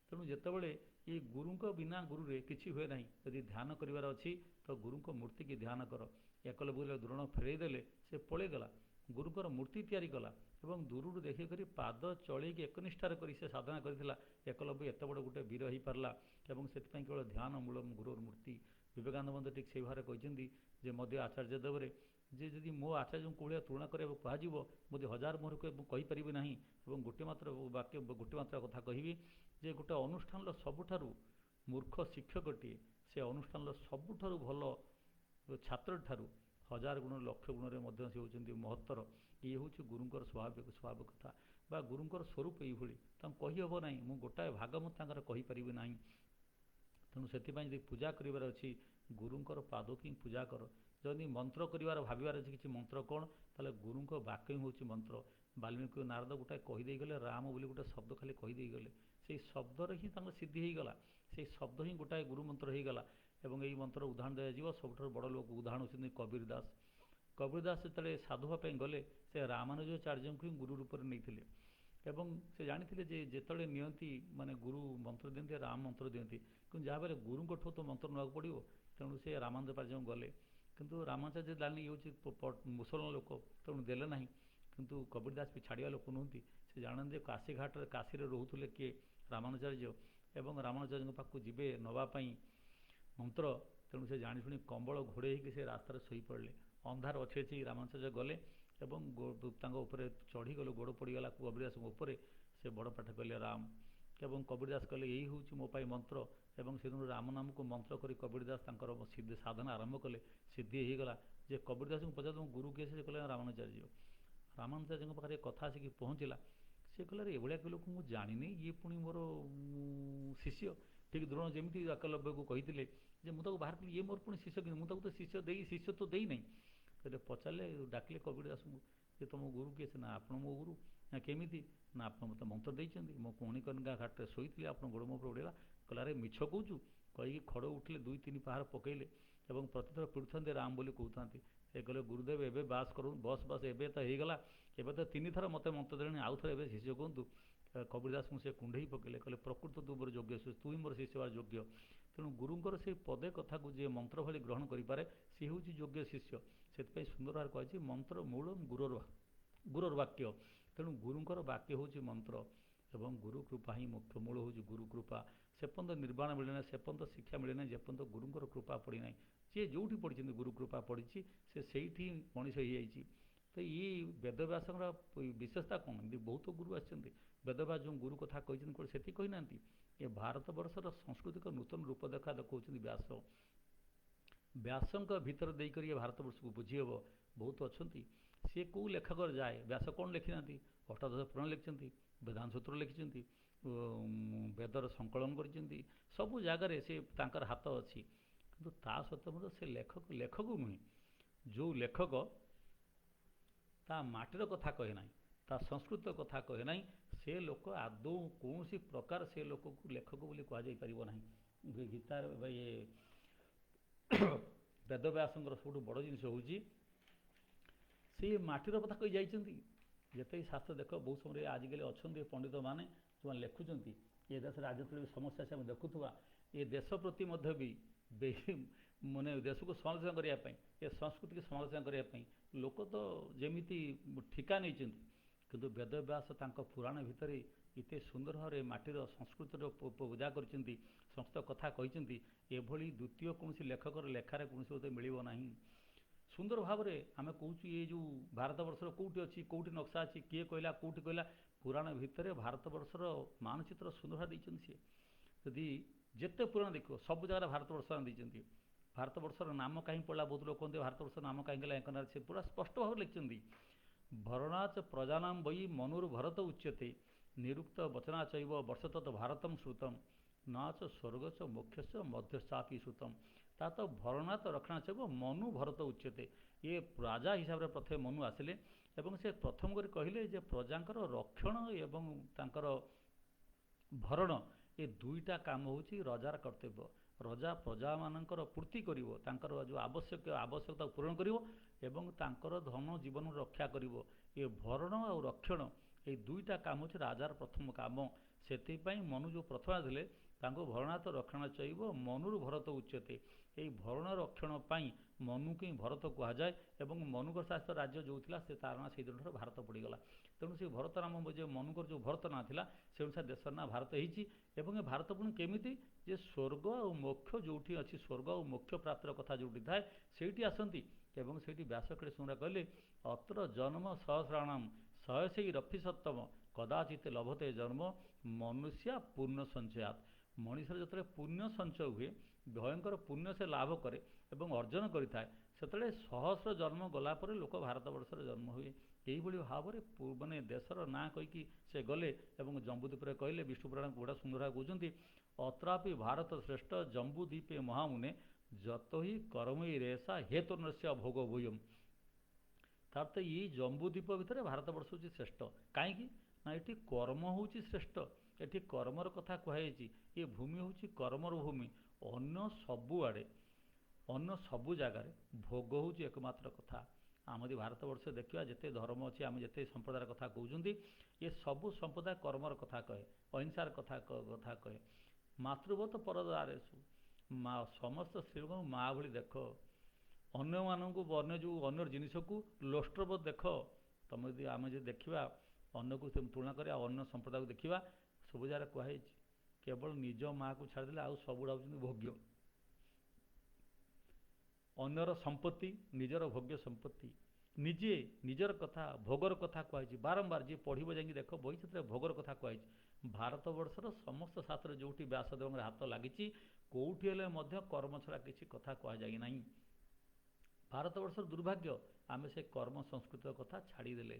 ତେଣୁ ଯେତେବେଳେ ଏ ଗୁରୁଙ୍କ ବିନା ଗୁରୁରେ କିଛି ହୁଏ ନାହିଁ। ଯଦି ଧ୍ୟାନ କରିବାର ଅଛି ତ ଗୁରୁଙ୍କ ମୂର୍ତ୍ତିକି ଧ୍ୟାନ କର। ଏକଲବ୍ୟ ଦ୍ରୋଣ ଫେରାଇ ଦେଲେ, ସେ ପଳେଇଗଲା, ଗୁରୁଙ୍କର ମୂର୍ତ୍ତି ତିଆରି କଲା ଏବଂ ଦୂରରୁ ଦେଖିକରି ପାଦ ଚଳେଇକି ଏକନିଷ୍ଠାରେ କରି ସେ ସାଧନା କରିଥିଲା। ଏକଲବ୍ୟ ଏତେ ବଡ଼ ଗୋଟେ ବୀର ହୋଇପାରିଲା ଏବଂ ସେଥିପାଇଁ କେବଳ ଧ୍ୟାନ ମୂଳମ୍ ଗୁରୋର ମୂର୍ତ୍ତି। ବିବେକାନନ୍ଦ ମଧ୍ୟ ଠିକ୍ ସେଇ ଭାବରେ କହିଛନ୍ତି ଯେ ମଧ୍ୟ ଆଚାର୍ଯ୍ୟ ଦେବରେ, ଯେ ଯଦି ମୋ ଆଚାର୍ଯ୍ୟଙ୍କୁ କୋଉ ଭଳିଆ ତୁଳନା କରିବାକୁ କୁହାଯିବ, ମୋତେ 1000 ମୁହଁରେ ମୁଁ କହିପାରିବି ନାହିଁ। ଏବଂ ଗୋଟିଏ ମାତ୍ର ବାକ୍ୟ, ଗୋଟିଏ ମାତ୍ର କଥା କହିବି ଯେ ଗୋଟେ ଅନୁଷ୍ଠାନର ସବୁଠାରୁ ମୂର୍ଖ ଶିକ୍ଷକଟିଏ ସେ ଅନୁଷ୍ଠାନର ସବୁଠାରୁ ଭଲ ଛାତ୍ରଠାରୁ 1000 ଗୁଣ ଲକ୍ଷ ଗୁଣରେ ମଧ୍ୟ ସେ ହେଉଛନ୍ତି ମହତ୍ତର। ଇଏ ହେଉଛି ଗୁରୁଙ୍କର ସ୍ୱାଭାବିକତା ବା ଗୁରୁଙ୍କର ସ୍ୱରୂପ ଏଇଭଳି। ତାଙ୍କୁ କହିହେବ ନାହିଁ, ମୁଁ ଗୋଟାଏ ଭାଗ ମୁଁ ତାଙ୍କର କହିପାରିବି ନାହିଁ। ତେଣୁ ସେଥିପାଇଁ ଯଦି ପୂଜା କରିବାର ଅଛି, ଗୁରୁଙ୍କର ପାଦକୁ ହିଁ ପୂଜା କର। ଯଦି ମନ୍ତ୍ର କରିବାର ଭାବିବାର ଅଛି କିଛି ମନ୍ତ୍ର କ'ଣ, ତାହେଲେ ଗୁରୁଙ୍କ ବାକ୍ୟ ହିଁ ହେଉଛି ମନ୍ତ୍ର। ବାଲ୍ମୀକି ନାରଦ ଗୋଟାଏ କହିଦେଇଗଲେ, ରାମ ବୋଲି ଗୋଟେ ଶବ୍ଦ ଖାଲି କହିଦେଇଗଲେ, ସେଇ ଶବ୍ଦରେ ହିଁ ତାଙ୍କର ସିଦ୍ଧି ହୋଇଗଲା। ସେଇ ଶବ୍ଦ ହିଁ ଗୋଟାଏ ଗୁରୁ ମନ୍ତ୍ର ହୋଇଗଲା। ଏବଂ ଏହି ମନ୍ତ୍ରର ଉଦାହରଣ ଦିଆଯିବ, ସବୁଠାରୁ ବଡ଼ ଲୋକ ଉଦାହରଣ ହେଉଛନ୍ତି କବୀର ଦାସ। କବୀର ଦାସ ଯେତେବେଳେ ସାଧୁ ହେବା ପାଇଁ ଗଲେ, ସେ ରାମାନୁଜାଚାର୍ଯ୍ୟଙ୍କୁ ହିଁ ଗୁରୁ ରୂପରେ ନେଇଥିଲେ ଏବଂ ସେ ଜାଣିଥିଲେ ଯେ ଯେତେବେଳେ ନିଅନ୍ତି ମାନେ ଗୁରୁ ମନ୍ତ୍ର ଦିଅନ୍ତି, ରାମ ମନ୍ତ୍ର ଦିଅନ୍ତି, କିନ୍ତୁ ଯାହାବେଳେ ଗୁରୁଙ୍କଠୁ ତ ମନ୍ତ୍ର ନେବାକୁ ପଡ଼ିବ। ତେଣୁ ସେ ରାମାନୁଜାଚାର୍ଯ୍ୟଙ୍କୁ ଗଲେ, କିନ୍ତୁ ରାମାନୁଜାଚାର୍ଯ୍ୟ ଜାଣିଲେ ଇଏ ହେଉଛି ମୁସଲମାନ ଲୋକ, ତେଣୁ ଦେଲେ ନାହିଁ। କିନ୍ତୁ କବୀର ଦାସ ବି ଛାଡ଼ିବା ଲୋକ ନୁହନ୍ତି। ସେ ଜାଣନ୍ତି ଯେ କାଶୀଘାଟରେ, କାଶୀରେ ରହୁଥିଲେ କିଏ, ରାମାନୁଜାଚାର୍ଯ୍ୟ, ଏବଂ ରାମାନୁଜାଚାର୍ଯ୍ୟଙ୍କ ପାଖକୁ ଯିବେ ନେବା ପାଇଁ ମନ୍ତ୍ର। ତେଣୁ ସେ ଜାଣିଶୁଣି କମ୍ବଳ ଘୋଡ଼େଇ ହେଇକି ସେ ରାସ୍ତାରେ ଶୋଇପଡ଼ିଲେ। ଅନ୍ଧାର ଅଛି ଅଛି ରାମାନୁଚାର୍ଯ୍ୟ ଗଲେ ଏବଂ ତାଙ୍କ ଉପରେ ଚଢ଼ିଗଲେ, ଗୋଡ଼ ପଡ଼ିଗଲା କବିରଦାସଙ୍କ ଉପରେ। ସେ ବଡ଼ ପାଠ କଲେ ରାମ ଏବଂ କବିରଦାସ କହିଲେ ଏଇ ହେଉଛି ମୋ ପାଇଁ ମନ୍ତ୍ର ଏବଂ ସେଦିନ ରାମ ନାମକୁ ମନ୍ତ୍ର କରି କବିରଦାସ ତାଙ୍କର ସିଦ୍ଧି ସାଧନା ଆରମ୍ଭ କଲେ। ସିଦ୍ଧି ହେଇଗଲା ଯେ କବିରଦାସଙ୍କୁ ପଚାର ତୁମ ଗୁରୁ କିଏ? ସେ କହିଲେ ରାମାନୁଚାର୍ଯ୍ୟ। ରାମାନୁଚାର୍ଯ୍ୟଙ୍କ ପାଖରେ କଥା ଆସିକି ପହଞ୍ଚିଲା। ସେ କହିଲେ ଏଭଳିଆ ଲୋକ ମୁଁ ଜାଣିନି, ଇଏ ପୁଣି ମୋର ଶିଷ୍ୟ। ଠିକ୍ ଦ୍ରୋଣ ଯେମିତି ଏକଲବ୍ୟକୁ କହିଥିଲେ ଯେ ମୁଁ ତାକୁ ବାହାର କଲି, ଇଏ ମୋର ପୁଣି ଶିଷ୍ୟ, କିନ୍ତୁ ମୁଁ ତାକୁ ତ ଶିଷ୍ୟ ତ ଦେଇନାହିଁ। କହିଲେ ପଚାରିଲେ, ଡାକିଲେ କବିରଦାସଙ୍କୁ ଯେ ତୁମ ଗୁରୁ କିଏ? ସେ ନା ଆପଣ ମୋ ଗୁରୁ। ନା କେମିତି? ନା ଆପଣ ମୋତେ ମନ୍ତ୍ର ଦେଇଛନ୍ତି, ମୁଁ ମଣିକର୍ଣ୍ଣିକା ଘାଟରେ ଶୋଇଥିଲି, ଆପଣ ଗୋଡ଼ ମୋ ଉପରେ ଉଡ଼ିଲା। କହିଲା ଆରେ ମିଛ କହୁଛୁ। କହିକି ଖଡ଼ ଉଠିଲେ, 2-3 ପାହାର ପକେଇଲେ ଏବଂ ପ୍ରତିଥର ପିଟୁଥାନ୍ତି ରାମ ବୋଲି କହୁଥାନ୍ତି। ସେ କହିଲେ ଗୁରୁଦେବ ଏବେ ବାସ ବସ୍ ଏବେ ତ ହେଇଗଲା, ଏବେ ତ 3 ଥର ମୋତେ ମନ୍ତ୍ର ଦେଲେଣି, ଆଉ ଥରେ ଏବେ ଶିଷ୍ୟ କୁହନ୍ତୁ। କବିରଦାସଙ୍କୁ ସେ କୁଣ୍ଢେଇ ପକେଇଲେ, କହିଲେ ପ୍ରକୃତ ତୁ ମୋର ଯୋଗ୍ୟ, ତୁ ହିଁ ମୋର ଶିଷ୍ୟ ହେବାର ଯୋଗ୍ୟ। ତେଣୁ ଗୁରୁଙ୍କର ସେଇ ପଦେ କଥାକୁ ଯିଏ ମନ୍ତ୍ର ଭଳି ଗ୍ରହଣ କରିପାରେ ସେ ହେଉଛି ଯୋଗ୍ୟ ଶିଷ୍ୟ। ସେଥିପାଇଁ ସୁନ୍ଦର ଭାବରେ କୁହାଯାଇଛି ମନ୍ତ୍ର ମୂଳଂ ଗୁରୋର ବାକ୍ୟ। ତେଣୁ ଗୁରୁଙ୍କର ବାକ୍ୟ ହେଉଛି ମନ୍ତ୍ର ଏବଂ ଗୁରୁ କୃପା ହିଁ ମୁଖ୍ୟ। ମୂଳ ହେଉଛି ଗୁରୁ କୃପା। ସେପର୍ଯ୍ୟନ୍ତ ନିର୍ବାଣ ମିଳିନାହିଁ, ସେପର୍ଯ୍ୟନ୍ତ ଶିକ୍ଷା ମିଳିନାହିଁ ଯେପର୍ଯ୍ୟନ୍ତ ଗୁରୁଙ୍କର କୃପା ପଡ଼ିନାହିଁ। ଯିଏ ଯେଉଁଠି ପଢ଼ିଛନ୍ତି ଗୁରୁ କୃପା ପଡ଼ିଛି, ସେ ସେଇଠି ମଣିଷ ହେଇଯାଇଛି। ତ ଏଇ ବେଦବ୍ୟାସଙ୍କର ବିଶେଷତା କ'ଣ? ଏମିତି ବହୁତ ଗୁରୁ ଆସିଛନ୍ତି। ବେଦବ୍ୟାସ ଯେଉଁ ଗୁରୁ କଥା କହିଛନ୍ତି କ'ଣ ସେତିକି କହିନାହାନ୍ତି? ଏ ଭାରତବର୍ଷର ସଂସ୍କୃତିକ ନୂତନ ରୂପ ଦେଖାଉଛନ୍ତି ବ୍ୟାସ। ବ୍ୟାସଙ୍କ ଭିତରେ ଦେଇକରି ଏ ଭାରତବର୍ଷକୁ ବୁଝି ହେବ। ବହୁତ ଅଛନ୍ତି। ସିଏ କେଉଁ ଲେଖକର ଯାଏ, ବ୍ୟାସ କ'ଣ ଲେଖିନାହାନ୍ତି? ଅଷ୍ଟାଦଶ ପୁରାଣ ଲେଖିଛନ୍ତି, ବେଦାନ୍ତ ସୂତ୍ର ଲେଖିଛନ୍ତି, ବେଦର ସଂକଳନ କରିଛନ୍ତି। ସବୁ ଜାଗାରେ ସେ ତାଙ୍କର ହାତ ଅଛି। କିନ୍ତୁ ତା ସତ୍ତ୍ୱେ ମଧ୍ୟ ସେ ଲେଖକ ନୁହେଁ। ଯେଉଁ ଲେଖକ ତା ମାଟିର କଥା କହେ ନାହିଁ, ତା ସଂସ୍କୃତ କଥା କହେ ନାହିଁ, ସେ ଲୋକ ଆଦୌ କୌଣସି ପ୍ରକାର ସେ ଲୋକକୁ ଲେଖକ ବୋଲି କୁହାଯାଇପାରିବ ନାହିଁ। ଗୀତାର ବେଦବ୍ୟାସଙ୍କର ସବୁଠୁ ବଡ଼ ଜିନିଷ ହେଉଛି ସେ ମାଟିର କଥା କହି ଯାଇଛନ୍ତି। ଯେତେକି ଶାସ୍ତ୍ର ଦେଖ, ବହୁତ ସମୟରେ ଆଜିକାଲି ଅଛନ୍ତି ପଣ୍ଡିତମାନେ ଯେଉଁମାନେ ଲେଖୁଛନ୍ତି ଏ ଦେଶରେ ରାଜନୈତିକ ସମସ୍ୟା ସେ ଆମେ ଦେଖୁଥିବା, ଏ ଦେଶ ପ୍ରତି ମଧ୍ୟ ବି ମାନେ ଦେଶକୁ ସମାଲୋଚନା କରିବା ପାଇଁ, ଏ ସଂସ୍କୃତିକୁ ସମାଲୋଚନା କରିବା ପାଇଁ ଲୋକ ତ ଯେମିତି ଠିକା ନେଇଛନ୍ତି। କିନ୍ତୁ ବେଦବ୍ୟାସ ତାଙ୍କ ପୁରାଣ ଭିତରେ ଏତେ ସୁନ୍ଦର ଭାବରେ ମାଟିର ସଂସ୍କୃତିର ପୂଜା କରିଛନ୍ତି, ସମସ୍ତ କଥା କହିଛନ୍ତି। ଏଭଳି ଦ୍ୱିତୀୟ କୌଣସି ଲେଖକର ଲେଖାରେ କୌଣସି ବୋଧେ ମିଳିବ ନାହିଁ। ସୁନ୍ଦର ଭାବରେ ଆମେ କହୁଛୁ ଏ ଯେଉଁ ଭାରତବର୍ଷର କେଉଁଠି ଅଛି, କେଉଁଠି ନକ୍ସା ଅଛି, କିଏ କହିଲା, କେଉଁଠି କହିଲା, ପୁରାଣ ଭିତରେ ଭାରତବର୍ଷର ମାନଚିତ୍ର ସୁନ୍ଦର ଭାବେ ଦେଇଛନ୍ତି। ସିଏ ଯଦି ଯେତେ ପୁରାଣ ଦେଖିବ ସବୁ ଜାଗାରେ ଭାରତବର୍ଷ ଦେଇଛନ୍ତି। ଭାରତବର୍ଷର ନାମ କାହିଁ ପଡ଼ିଲା, ବହୁତ ଲୋକ କୁହନ୍ତି ଭାରତବର୍ଷର ନାମ କାହିଁକି ହେଲା ଏକନାଥ, ସେ ପୁରା ସ୍ପଷ୍ଟ ଭାବରେ ଲେଖିଛନ୍ତି। ଭରଣାଚ ପ୍ରଜାନାମ ବଇ ମନୁର ଭରତ ଉଚ୍ୟତେ ନିରୁକ୍ତ ବଚନାଚୈବ ବର୍ଷତତ୍ ଭାରତମ୍ ଶ୍ରୁତମ୍ ନାଚ ସ୍ୱର୍ଗଚ ମୋକ୍ଷଚ ମଧ୍ୟସ୍ଥାପି ଶ୍ରୁତମ୍। ତା ତ ଭରଣାତ ରକ୍ଷଣାଚୈବ ମନୁ ଭରତ ଉଚ୍ୟତେ। ଇଏ ରାଜା ହିସାବରେ ପ୍ରଥମେ ମନୁ ଆସିଲେ ଏବଂ ସେ ପ୍ରଥମ କରି କହିଲେ ଯେ ପ୍ରଜାଙ୍କର ରକ୍ଷଣ ଏବଂ ତାଙ୍କର ଭରଣ, ଏ ଦୁଇଟା କାମ ହେଉଛି ରଜାର କର୍ତ୍ତବ୍ୟ। ରଜା ପ୍ରଜାମାନଙ୍କର ପୂର୍ତ୍ତି କରିବ, ତାଙ୍କର ଯେଉଁ ଆବଶ୍ୟକତା ପୂରଣ କରିବ ଏବଂ ତାଙ୍କର ଧନ ଜୀବନ ରକ୍ଷା କରିବ। ଏ ଭରଣ ଆଉ ରକ୍ଷଣ, ଏଇ ଦୁଇଟା କାମ ହେଉଛି ରାଜାର ପ୍ରଥମ କାମ। ସେଥିପାଇଁ ମନୁ ଯେଉଁ ପ୍ରଥମେ ଥିଲେ ତାଙ୍କୁ ଭରଣାତ ରକ୍ଷଣ ଚୈବ ମନୁରୁ ଭରତ ଉଚ୍ୟତେ। ଏହି ଭରଣ ରକ୍ଷଣ ପାଇଁ ମନୁକୁ ହିଁ ଭରତ କୁହାଯାଏ ଏବଂ ମନୁଙ୍କର ଶାସିତ ରାଜ୍ୟ ଯେଉଁ ଥିଲା ସେ ତାର ନାଁ ସେଇ ଦିନଠାରୁ ଭାରତ ପଡ଼ିଗଲା। ତେଣୁ ସେ ଭରତ ନାମ ଯେ ମନୁଙ୍କର ଯେଉଁ ଭରତ ନାଁ ଥିଲା ସେ ଅନୁସାରେ ଦେଶର ନାଁ ଭାରତ ହେଇଛି। ଏବଂ ଏ ଭାରତ ପୁଣି କେମିତି ଯେ ସ୍ୱର୍ଗ ଆଉ ମୋକ୍ଷ ଯେଉଁଠି ଅଛି, ସ୍ୱର୍ଗ ଆଉ ମୋକ୍ଷ ପ୍ରାପ୍ତିର କଥା ଯେଉଁଠି ଥାଏ ସେଇଠି ଆସନ୍ତି। ଏବଂ ସେଇଠି ବ୍ୟାସକରେ ଶୁଣା କହିଲେ ଅତ୍ର ଜନ୍ମ ସହସ୍ରାଣାମ ଶହସେଇ ରଫି ସପ୍ତମ କଦାଚିତ ଲଭତେ ଜନ୍ମ ମନୁଷ୍ୟା ପୂର୍ଣ୍ଣ ସଞ୍ଚୟାତ। ମଣିଷର ଯେତେବେଳେ ପୁଣ୍ୟ ସଞ୍ଚୟ ହୁଏ, ଭୟଙ୍କର ପୁଣ୍ୟ ସେ ଲାଭ କରେ ଏବଂ ଅର୍ଜନ କରିଥାଏ, ସେତେବେଳେ ସହସ୍ର ଜନ୍ମ ଗଲା ପରେ ଲୋକ ଭାରତବର୍ଷରେ ଜନ୍ମ ହୁଏ। ଏହିଭଳି ଭାବରେ ମାନେ ଦେଶର ନାଁ କହିକି ସେ ଗଲେ ଏବଂ ଜମ୍ବୁଦ୍ୱୀପରେ କହିଲେ। ବିଷ୍ଣୁପୁରାଣ ଗୁଡ଼ା ସୁନ୍ଦର କହୁଛନ୍ତି ଅତ୍ରାପି ଭାରତ ଶ୍ରେଷ୍ଠ ଜମ୍ବୁଦ୍ୱୀପେ ମହାମୁନେ ଯତ ହି କର୍ମଇ ରେସା ହେତୁର୍ନସ୍ୟ ଭୋଗ ଭୂୟମ୍। ତାର ଏଇ ଜମ୍ବୁଦ୍ୱୀପ ଭିତରେ ଭାରତବର୍ଷ ହେଉଛି ଶ୍ରେଷ୍ଠ। କାହିଁକି ନା ଏଠି କର୍ମ ହେଉଛି ଶ୍ରେଷ୍ଠ, ଏଠି କର୍ମର କଥା କୁହାଯାଇଛି। ଏ ଭୂମି ହେଉଛି କର୍ମର ଭୂମି। ଅନ୍ୟ ସବୁଆଡ଼େ, ଅନ୍ୟ ସବୁ ଜାଗାରେ ଭୋଗ ହେଉଛି ଏକମାତ୍ର କଥା। ଆମେ ଯଦି ଭାରତବର୍ଷ ଦେଖିବା, ଯେତେ ଧର୍ମ ଅଛି, ଆମେ ଯେତେ ସମ୍ପ୍ରଦାୟର କଥା କହୁଛନ୍ତି, ଏ ସବୁ ସମ୍ପ୍ରଦାୟ କର୍ମର କଥା କହେ, ଅହିଂସାର କଥା କହେ। ମାତୃବତ ପରଦାରେଷୁ, ସମସ୍ତ ସ୍ତ୍ରୀଙ୍କୁ ମା ଭଳି ଦେଖ। ଅନ୍ୟମାନଙ୍କୁ ଅନ୍ୟ ଜିନିଷକୁ ଲୋଷ୍ଟ୍ରବତ ଦେଖ। ଆମେ ଯଦି ଦେଖିବା ଅନ୍ୟକୁ ତୁଳନା କରିବା, ଅନ୍ୟ ସମ୍ପ୍ରଦାୟକୁ ଦେଖିବା, ସବୁ ଜାଗାରେ କୁହାଯାଇଛି କେବଳ ନିଜ ମାଆକୁ ଛାଡ଼ିଦେଲେ ଆଉ ସବୁଗୁଡ଼ା ହେଉଛନ୍ତି ଭୋଗ୍ୟ। ଅନ୍ୟର ସମ୍ପତ୍ତି ନିଜର ଭୋଗ୍ୟ ସମ୍ପତ୍ତି ନିଜେ ନିଜର କଥା ଭୋଗର କଥା କୁହାଯାଇଛି ବାରମ୍ବାର ଯିଏ ପଢ଼ିବ ଯାଇକି ଦେଖ ବହି ସେଥିରେ ଭୋଗର କଥା କୁହାଯାଇଛି। ଭାରତବର୍ଷର ସମସ୍ତ ଶାସ୍ତ୍ର ଯେଉଁଠି ବ୍ୟାସଦେବଙ୍କର ହାତ ଲାଗିଛି କେଉଁଠି ହେଲେ ମଧ୍ୟ କର୍ମ ଛଡ଼ା କିଛି କଥା କୁହାଯାଇ ନାହିଁ। ଭାରତବର୍ଷର ଦୁର୍ଭାଗ୍ୟ ଆମେ ସେ କର୍ମ ସଂସ୍କୃତିର କଥା ଛାଡ଼ିଦେଲେ।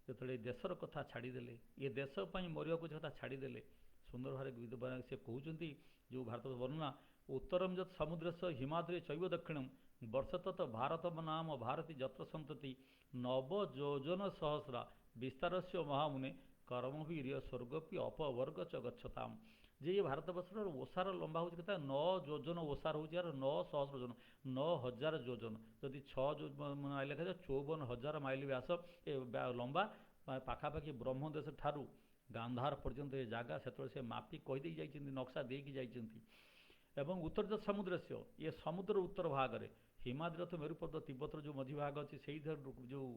ଯେତେବେଳେ ଏ ଦେଶର କଥା ଛାଡ଼ିଦେଲେ ଏ ଦେଶ ପାଇଁ ମରିବାକୁ କଥା ଛାଡ଼ିଦେଲେ ସୁନ୍ଦର ଭାବରେ ବିଦ୍ୱାନ ସେ କହୁଛନ୍ତି ଯେଉଁ ଭାରତ ବର୍ଣ୍ଣନା ଉତ୍ତରମ୍ ଯତ୍ ସମୁଦ୍ରସ୍ୟ ହିମାଦ୍ରି ଚୈବ ଦକ୍ଷିଣମ୍ ବର୍ଷତଃ ଭାରତ ନାମ ଭାରତୀ ଯତ୍ର ସନ୍ତତି ନବ ଯୋଜନ ସହସ୍ରା ବିସ୍ତାରସ୍ୟ ମହାମୁନେ କର୍ମବୀର୍ୟ ସ୍ୱର୍ଗପି ଅପବର୍ଗ ચ ଗଚ୍ଛତାମ୍। ଯେ ଏ ଭାରତବର୍ଷର ଓସାର ଲମ୍ବା ହେଉଛି କେତେ 9 ଯୋଜନ ଓସାର ହେଉଛି ଏହାର 9 ସହସ୍ର ଯୋଜନ 9,000 ଯୋଜନ ଯଦି 6 ମାଇଲ ଲେଖାଯାଏ 54,000 ମାଇଲ ବ୍ୟାସ ଏ ଲମ୍ବା ପାଖାପାଖି ବ୍ରହ୍ମଦେଶ ଠାରୁ ଗାନ୍ଧାର ପର୍ଯ୍ୟନ୍ତ ଏ ଜାଗା ସେତେବେଳେ ସେ ମାପି କହିଦେଇ ଯାଇଛନ୍ତି ନକ୍ସା ଦେଇକି ଯାଇଛନ୍ତି। ଏବଂ ଉତ୍ତର ସମୁଦ୍ରସ୍ୟ ଏ ସମୁଦ୍ର ଉତ୍ତର ଭାଗରେ ହିମାଦ୍ରି ତ ମେରୁପର୍ବ ତିବ୍ବତର ଯେଉଁ ମଝି ଭାଗ ଅଛି ସେଇଥିରେ ଯେଉଁ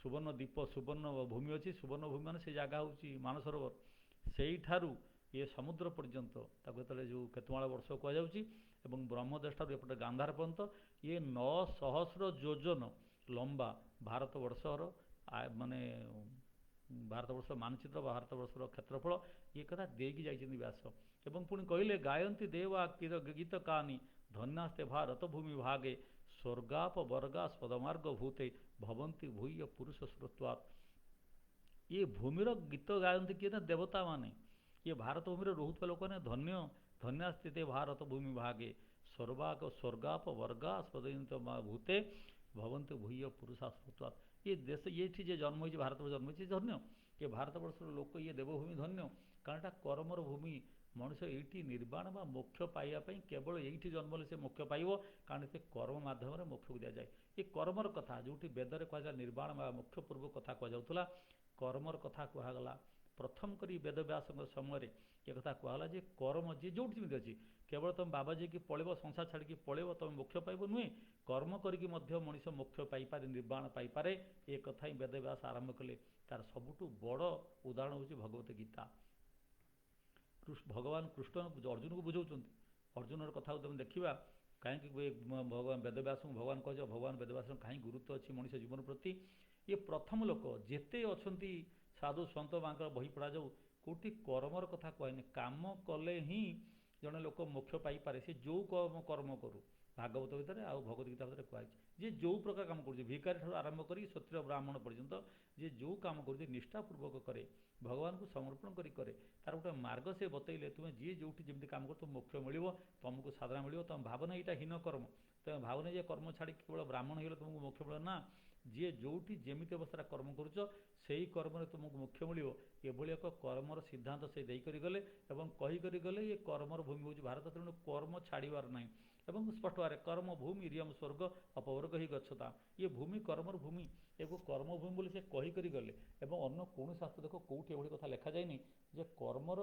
ସୁବର୍ଣ୍ଣ ଦ୍ୱୀପ ସୁବର୍ଣ୍ଣ ଭୂମି ଅଛି ସୁବର୍ଣ୍ଣ ଭୂମି ମାନେ ସେ ଜାଗା ହେଉଛି ମାନସରୋବର ସେଇଠାରୁ ଏ ସମୁଦ୍ର ପର୍ଯ୍ୟନ୍ତ ତାକୁ ଯେତେବେଳେ ଯେଉଁ କେତେମାଳ ବର୍ଷ କୁହାଯାଉଛି ଏବଂ ବ୍ରହ୍ମଦେଶ ଠାରୁ ଏପଟେ ଗାନ୍ଧାର ପର୍ଯ୍ୟନ୍ତ ଇଏ 9,000 ଯୋଜନ ଲମ୍ବା ଭାରତବର୍ଷର ମାନେ ଭାରତବର୍ଷ ମାନଚିତ୍ର ବା ଭାରତବର୍ଷର କ୍ଷେତ୍ରଫଳ ଇଏ କଥା ଦେଇକି ଯାଇଛନ୍ତି ବ୍ୟାସ। ଏବଂ ପୁଣି କହିଲେ ଗାୟନ୍ତି ଦେବା ଗୀତ କାନି ଧନ୍ୟାସ୍ତେ ଭାରତ ଭୂମି ଭାଗେ ସ୍ୱର୍ଗାପ ବର୍ଗା ସ୍ପଦମାର୍ଗ ଭୂତେ ଭବନ୍ତି ଭୂୟ ପୁରୁଷ ଶ୍ରୋତ୍ୱାତ୍। ଇଏ ଭୂମିର ଗୀତ ଗାୟନ୍ତି କିଏ ନା ଦେବତା ମାନେ ଇଏ ଭାରତ ଭୂମିରେ ରହୁଥିବା ଲୋକମାନେ ଧନ୍ୟ ଧନ୍ୟାସ୍ତେ ଭାରତ ଭୂମି ଭାଗେ ସ୍ୱର୍ଗାପ ବର୍ଗା ସ୍ପଦନ୍ତ ଭୂତେ ଭବନ୍ତି ଭୂୟ ପୁରୁଷା ଶ୍ରୋତ୍ୱାତ୍। ये देश ये जे जन्म हो भारत जन्म हो धन्य ये भारतवर्ष लोक ये देवभूमि धन्य कारण एटा कर्मर भूमि मनुष्य ये निर्वाण बा मोक्ष पाइबापी केवल ये जन्म से मोक्ष पाइब कारण से कर्म मध्यम मोक्ष को दि जाए। ये कर्मर कथा जो वेदर कह निर्वाण बा मोक्ष पूर्व कथा कहुला कर्मर कथा कहगला प्रथम करी वेद व्यास समय ये कथा कहला जे कर्म जी जो अच्छी केवल तुम बाबाजी की पलैब संसार छाड़ी पलैब तुम मोक्ष पाइब नुहे कर्म करी मनुष्य मोक्ष पाइपे निर्वाण पाइपे ये कथा ही वेद व्यास आरंभ कले। तार सबुठु बड़ उदाहरण हूँ भगवत गीता। भगवान कृष्ण अर्जुन को बुझाऊँ अर्जुन कथा तुम देखा कहीं भगवान वेद व्यास भगवान कह भगवान वेद व्यास कहीं गुरुत्व अच्छी मनुष्य जीवन प्रति ये प्रथम लोक जिते अच्छा साधु सन्त मांकर बही पढ़ा जाऊ कौटी कर्मर कथा कहनी काम कले ही जड़े लोक मोक्ष पाइपे से जो कर्म करू भागवत भितर आ भगवत गीता भितर कहुई जे जो प्रकार काम कर भिकारी ठार आरंभ कर क्षत्रिय ब्राह्मण पर्यंत जे जो काम कर निष्ठापूर्वक करे भगवान को समर्पण करी करे तार गोटे मार्ग से बतैले तुम्हें जी जो जमी काम कर तुम मोक्ष मिल तुमको साधना मिल तुम भावना यहाँ हीन कर्म तुम भावना जे कर्म छाड़ी केवल ब्राह्मण हो तुमको मोक्ष मिल ना जी जो जमी अवस्था कर्म करुच से कर्म तुमको मोक्ष मिल एभली एक कर्मर सिद्धांत से देकर गले और कहीकरी गले ये कर्मर भूमि हूँ भारत तेणु कर्म छाड़बार ना एवं स्पष्ट भाव कर्म भूमि रियम स्वर्ग अपवर्ग ही गच्छता ये भूमि कर्मर भूमि एक कर्मभूमि बोली से कहीकरी गले और अन्य कौन शास्त्र देख कौटी एभली कथा लिखा जाए जे कर्मर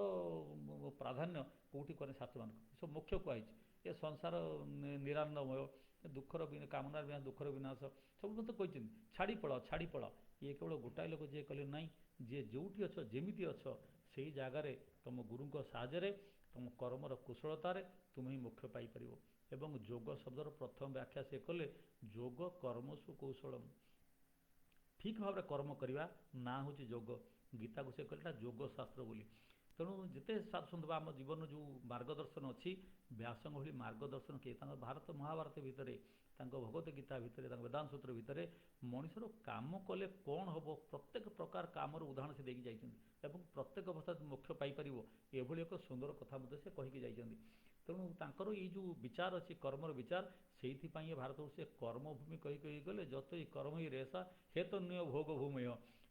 प्राधान्य कौटी करें शास्त्र मान सब मोक्ष कहुई ये संसार निरानंदमय दुखर कामनार विनाश दुखर विनाश सब तो कहते छाड़ी पड़ ये केवल गोटाए लोक जी कहले ना जी जोटी अच्छ जमी अच्छ से जगार तुम गुरु साहाय्य तुम कर्मर कुशलतार तुम ही मोक्ष पाइपर एवं जोग शब्दर प्रथम व्याख्या से कले जोग कर्मसु कौशलम ठीक भाव कर्म करवा ना हूँ जोग गीता को से कहले जोग शास्त्र बोली तेणु जिते साधु सन्त आम जीवन जो मार्गदर्शन अच्छी व्यासंग भली मार्गदर्शन किए भारत महाभारत भितर भगवत गीता भितर वेदांत सूत्र भितर मनुष्यर काम कले कौन हम प्रत्येक प्रकार कामर उदाहरण से देकी जाइछन्ति एवं प्रत्येक अवस्था मोक्ष पाइपर एभली एक सुंदर कथा से कहीकि जाइछन्ति। तेणु तांकर ये जो विचार अच्छी कर्मर विचार से भारत से कर्मभूमि कही गले जत ही कर्म ही रेशा हे तो नुह भोग भूमि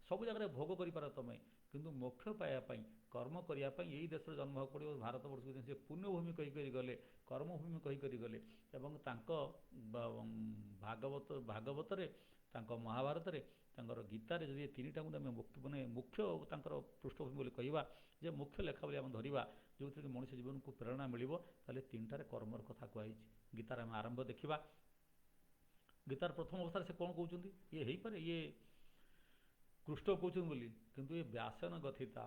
सब जगह भोग कर तुम्हें किंतु मोक्ष पाइबापी कर्म करने यही देश जन्म होगा पड़ो भारत वर्ष से पुण्यभूमि कहीकि गले कर्मभूमि कहीकि गले एवं भागवत महाभारत गीतार जो तीन टाइम मैंने मुख्य पृष्ठभूमि बोली कहवा जे मुख्य लेखा बोली धरवा जो मनुष्य जीवन को प्रेरणा मिल तीन टारे कर्मर कथा कहुई गीतार आम आरंभ देखा गीतार प्रथम अवस्था से कौन कहते ये हो पारे ये कृष्ण कहते बोली किंतु ये व्यासन गथिता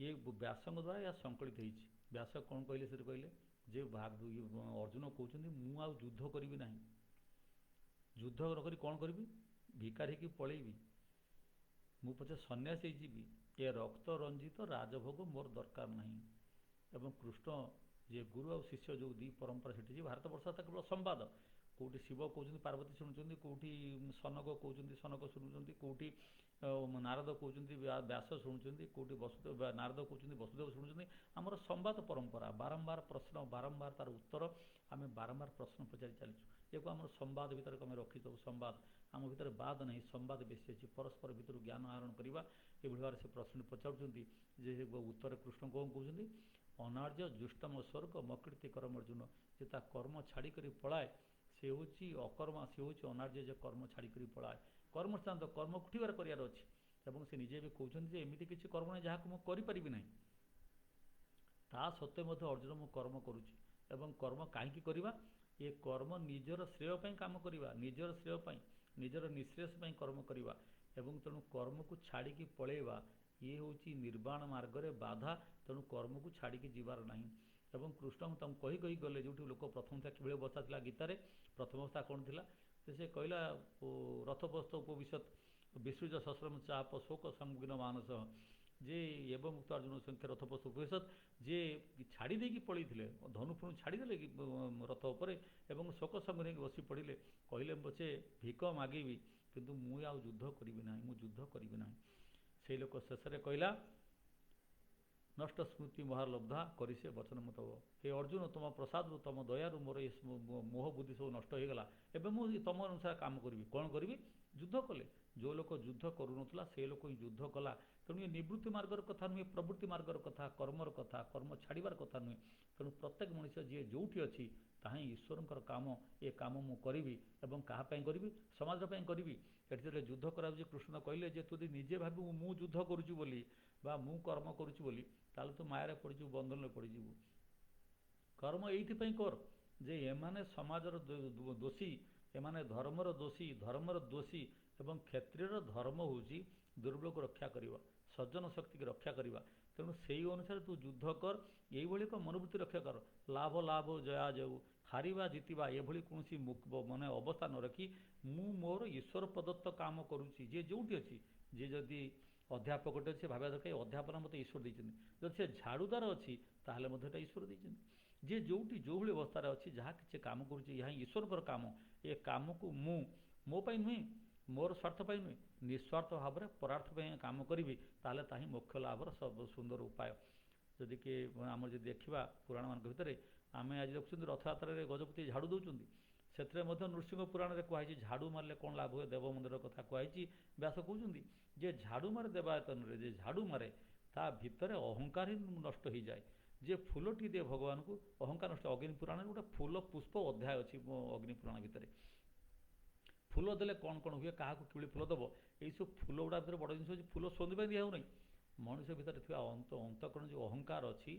ये व्यासंग द्वारा यह संकलित होती व्यास कौन कहले से कहले जे अर्जुन कहते मुझे युद्ध करी ना ଯୁଦ୍ଧ ନକରି କ'ଣ କରିବି? ଭିକାରୀ ହେଇକି ପଳେଇବି, ମୁଁ ପଛେ ସନ୍ନ୍ୟାସୀ ହେଇଯିବି, ଏ ରକ୍ତ ରଞ୍ଜିତ ରାଜଭୋଗ ମୋର ଦରକାର ନାହିଁ। ଏବଂ କୃଷ୍ଣ ଯିଏ ଗୁରୁ ଆଉ ଶିଷ୍ୟ ଯେଉଁ ଦୁଇ ପରମ୍ପରା ସେଠି ଯେ ଭାରତବର୍ଷ ତା କେବଳ ସମ୍ବାଦ, କେଉଁଠି ଶିବ କହୁଛନ୍ତି ପାର୍ବତୀ ଶୁଣୁଛନ୍ତି, କେଉଁଠି ସନକ କହୁଛନ୍ତି ସନକ ଶୁଣୁଛନ୍ତି, କେଉଁଠି ନାରଦ କହୁଛନ୍ତି ବ୍ୟାସ ଶୁଣୁଛନ୍ତି, କେଉଁଠି ନାରଦ କହୁଛନ୍ତି ବସୁଦେବ ଶୁଣୁଛନ୍ତି। ଆମର ସମ୍ବାଦ ପରମ୍ପରା, ବାରମ୍ବାର ପ୍ରଶ୍ନ, ବାରମ୍ବାର ତାର ଉତ୍ତର, ଆମେ ବାରମ୍ବାର ପ୍ରଶ୍ନ ପଚାରି ଚାଲିଛୁ। ଏହାକୁ ଆମର ସମ୍ବାଦ ଭିତରେ ଆମେ ରଖିଥାଉ। ସମ୍ବାଦ ଆମ ଭିତରେ ବାଦ ନାହିଁ, ସମ୍ବାଦ ବେଶୀ ଅଛି। ପରସ୍ପର ଭିତରୁ ଜ୍ଞାନ ଆହରଣ କରିବା, ଏଭଳି ଭାବରେ ସେ ପ୍ରଶ୍ନ ପଚାରୁଛନ୍ତି ଯେ ଉତ୍ତର କୃଷ୍ଣ କ'ଣ କହୁଛନ୍ତି? ଅନାର୍ଯ୍ୟ ଜୁଷ୍ଟମ ସ୍ୱର୍ଗ ମକୀର୍ତ୍ତି କରମ ଅର୍ଜୁନ, ଯେ ତା କର୍ମ ଛାଡ଼ିକରି ପଳାଏ ସେ ହେଉଛି ଅକର୍ମା, ସେ ହେଉଛି ଅନାର୍ଯ୍ୟ, ଯେ କର୍ମ ଛାଡ଼ିକରି ପଳାଏ। କର୍ମସ୍ଥାନ କର୍ମ ଉଠିବାର କରିବାର ଅଛି। ଏବଂ ସେ ନିଜେ ବି କହୁଛନ୍ତି ଯେ ଏମିତି କିଛି କର୍ମ ନାହିଁ ଯାହାକୁ ମୁଁ କରିପାରିବି ନାହିଁ, ତା ସତ୍ତ୍ୱେ ମଧ୍ୟ ଅର୍ଜୁନ ମୁଁ କର୍ମ କରୁଛି। ଏବଂ କର୍ମ କାହିଁକି କରିବା? ଏ କର୍ମ ନିଜର ଶ୍ରେୟ ପାଇଁ କାମ କରିବା, ନିଜର ଶ୍ରେୟ ପାଇଁ, ନିଜର ନିଃଶ୍ରେୟସ ପାଇଁ କର୍ମ କରିବା। ଏବଂ ତେଣୁ କର୍ମକୁ ଛାଡ଼ିକି ପଳେଇବା ଇଏ ହେଉଛି ନିର୍ବାଣ ମାର୍ଗରେ ବାଧା। ତେଣୁ କର୍ମକୁ ଛାଡ଼ିକି ଯିବାର ନାହିଁ। ଏବଂ କୃଷ୍ଣ ତାଙ୍କୁ କହି ଗଲେ ଯେଉଁଠି ଲୋକ ପ୍ରଥମତା କିଭଳି ଅବସ୍ଥା ଥିଲା ଗୀତାରେ, ପ୍ରଥମ ଅବସ୍ଥା କ'ଣ ଥିଲା? ସେ କହିଲା ରଥପସ୍ଥ ଉପବିଶତ ବିସୃଜ ସଶ୍ରମ ଚାପ ଶୋକ ସଂଗୀନ ମାନସ, ଯେ ଏବଂ ମୁକ୍ତ ଅର୍ଜୁନ ସଂଖ୍ୟା ରଥପସ୍ଥ ଉପବିଶତ, ଯେ ଛାଡ଼ି ଦେଇକି ପଳେଇଥିଲେ, ଧନୁ ଫଣୁ ଛାଡ଼ିଦେଲେ ରଥ ଉପରେ ଏବଂ ଶୋକ ସଙ୍ଗୀନ ହେଇକି ବସି ପଡ଼ିଲେ, କହିଲେ ପଛେ ଭିକ ମାଗିବି କିନ୍ତୁ ମୁଁ ଆଉ ଯୁଦ୍ଧ କରିବି ନାହିଁ, ମୁଁ ଯୁଦ୍ଧ କରିବି ନାହିଁ। ସେଇ ଲୋକ ଶେଷରେ କହିଲା ନଷ୍ଟ ସ୍ମୃତି ମହାଲବ୍ଧା କରି ସେ ବଚନ ମୁତବ, ହେ ଅର୍ଜୁନ ତୁମ ପ୍ରସାଦରୁ ତୁମ ଦୟାରୁ ମୋର ଏ ମୋହ ବୁଦ୍ଧି ସବୁ ନଷ୍ଟ ହୋଇଗଲା। ଏବେ ମୁଁ ତୁମ ଅନୁସାରେ କାମ କରିବି। କ'ଣ କରିବି? ଯୁଦ୍ଧ କଲେ। ଯେଉଁ ଲୋକ ଯୁଦ୍ଧ କରୁନଥିଲା ସେ ଲୋକ ହିଁ ଯୁଦ୍ଧ କଲା। ତେଣୁ ଏ ନିବୃତ୍ତି ମାର୍ଗର କଥା ନୁହେଁ, ପ୍ରବୃତ୍ତି ମାର୍ଗର କଥା, କର୍ମର କଥା, କର୍ମ ଛାଡ଼ିବାର କଥା ନୁହେଁ। ତେଣୁ ପ୍ରତ୍ୟେକ ମଣିଷ ଯିଏ ଯେଉଁଠି ଅଛି ତାହା ହିଁ ଈଶ୍ୱରଙ୍କର କାମ। ଏ କାମ ମୁଁ କରିବି ଏବଂ କାହା ପାଇଁ କରିବି? ସମାଜ ପାଇଁ କରିବି। ଏଠି ଯେତେବେଳେ ଯୁଦ୍ଧ କରାଯାଉଛି କୃଷ୍ଣ କହିଲେ ଯେ ତୁ ଯଦି ନିଜେ ଭାବିବୁ ମୁଁ ଯୁଦ୍ଧ କରୁଛି ବୋଲି ବା ମୁଁ କର୍ମ କରୁଛି ବୋଲି, ତାହେଲେ ତୁ ମାୟାରେ ପଡ଼ିଯିବୁ, ବନ୍ଧନରେ ପଡ଼ିଯିବୁ। କର୍ମ ଏଇଥିପାଇଁ କର ଯେ ଏମାନେ ସମାଜର ଦୋଷୀ, ଏମାନେ ଧର୍ମର ଦୋଷୀ, ଧର୍ମର ଦୋଷୀ। ଏବଂ କ୍ଷତ୍ରିୟର ଧର୍ମ ହେଉଛି ଦୁର୍ବଳକୁ ରକ୍ଷା କରିବା, ସଜ୍ଜନ ଶକ୍ତିକୁ ରକ୍ଷା କରିବା। ତେଣୁ ସେଇ ଅନୁସାରେ ତୁ ଯୁଦ୍ଧ କର। ଏଇଭଳି ଏକ ମନୋବୃତ୍ତି ରକ୍ଷା କର। ଲାଭ ଲାଭ ଜୟା ଜୟୁ, ହାରିବା ଜିତିବା ଏଭଳି କୌଣସି ମାନେ ଅବସ୍ଥା ନ ରଖି ମୁଁ ମୋର ଈଶ୍ୱର ପ୍ରଦତ୍ତ କାମ କରୁଛି। ଯିଏ ଯେଉଁଠି ଅଛି, ଯିଏ ଯଦି ଅଧ୍ୟାପକଟେ ଅଛି ଭାବିବା ଦରକାର ଅଧ୍ୟାପନା ମୋତେ ଈଶ୍ୱର ଦେଇଛନ୍ତି। ଯଦି ସେ ଝାଡ଼ୁଦାର ଅଛି ତାହେଲେ ମଧ୍ୟ ଏଟା ଈଶ୍ୱର ଦେଇଛନ୍ତି। ଯିଏ ଯେଉଁଠି ଯେଉଁଭଳି ଅବସ୍ଥାରେ ଅଛି ଯାହା କିଛି କାମ କରୁଛି ଏହା ହିଁ ଈଶ୍ୱରଙ୍କର କାମ। ଏ କାମକୁ ମୁଁ ମୋ ପାଇଁ ନୁହେଁ, ମୋର ସ୍ୱାର୍ଥ ପାଇଁ ନୁହେଁ, ନିଃସ୍ୱାର୍ଥ ଭାବରେ ପରାର୍ଥ ପାଇଁ କାମ କରିବି, ତାହେଲେ ତାହା ହିଁ ମୋକ୍ଷ ଲାଭର ସବୁ ସୁନ୍ଦର ଉପାୟ। ଯଦି କିଏ ଆମର ଯଦି ଦେଖିବା ପୁରାଣମାନଙ୍କ ଭିତରେ, ଆମେ ଆଜି ଦେଖୁଛନ୍ତି ରଥଯାତ୍ରାରେ ଗଜପତି ଝାଡ଼ୁ ଦେଉଛନ୍ତି। ସେଥିରେ ମଧ୍ୟ ନୃସିଂହ ପୁରାଣରେ କୁହାଯାଇଛି ଝାଡ଼ୁ ମାରିଲେ କ'ଣ ଲାଭ ହୁଏ, ଦେବ ମନ୍ଦିର କଥା କୁହାଯାଇଛି। ବ୍ୟାସ କହୁଛନ୍ତି ଯେ ଝାଡ଼ୁ ମାରେ ଦେବାୟତନରେ, ଯେ ଝାଡ଼ୁ ମାରେ ତା ଭିତରେ ଅହଙ୍କାର ହିଁ ନଷ୍ଟ ହୋଇଯାଏ। ଯେ ଫୁଲଟି ଦିଏ ଭଗବାନଙ୍କୁ ଅହଙ୍କାର ନଷ୍ଟ। ଅଗ୍ନି ପୁରାଣରେ ଗୋଟେ ଫୁଲ ପୁଷ୍ପ ଅଧ୍ୟାୟ ଅଛି ଅଗ୍ନି ପୁରାଣ ଭିତରେ। ଫୁଲ ଦେଲେ କ'ଣ କ'ଣ ହୁଏ, କାହାକୁ କିଭଳି ଫୁଲ ଦେବ, ଏଇସବୁ ଫୁଲ ଗୁଡ଼ା ଭିତରେ ବଡ଼ ଜିନିଷ ହେଉଛି ଫୁଲ ସୌନ୍ଦର୍ଯ୍ୟ ପାଇଁ ଦିଆ ହେଉନାହିଁ। ମଣିଷ ଭିତରେ ଥିବା ଅନ୍ତଃକରଣ ଯେଉଁ ଅହଙ୍କାର ଅଛି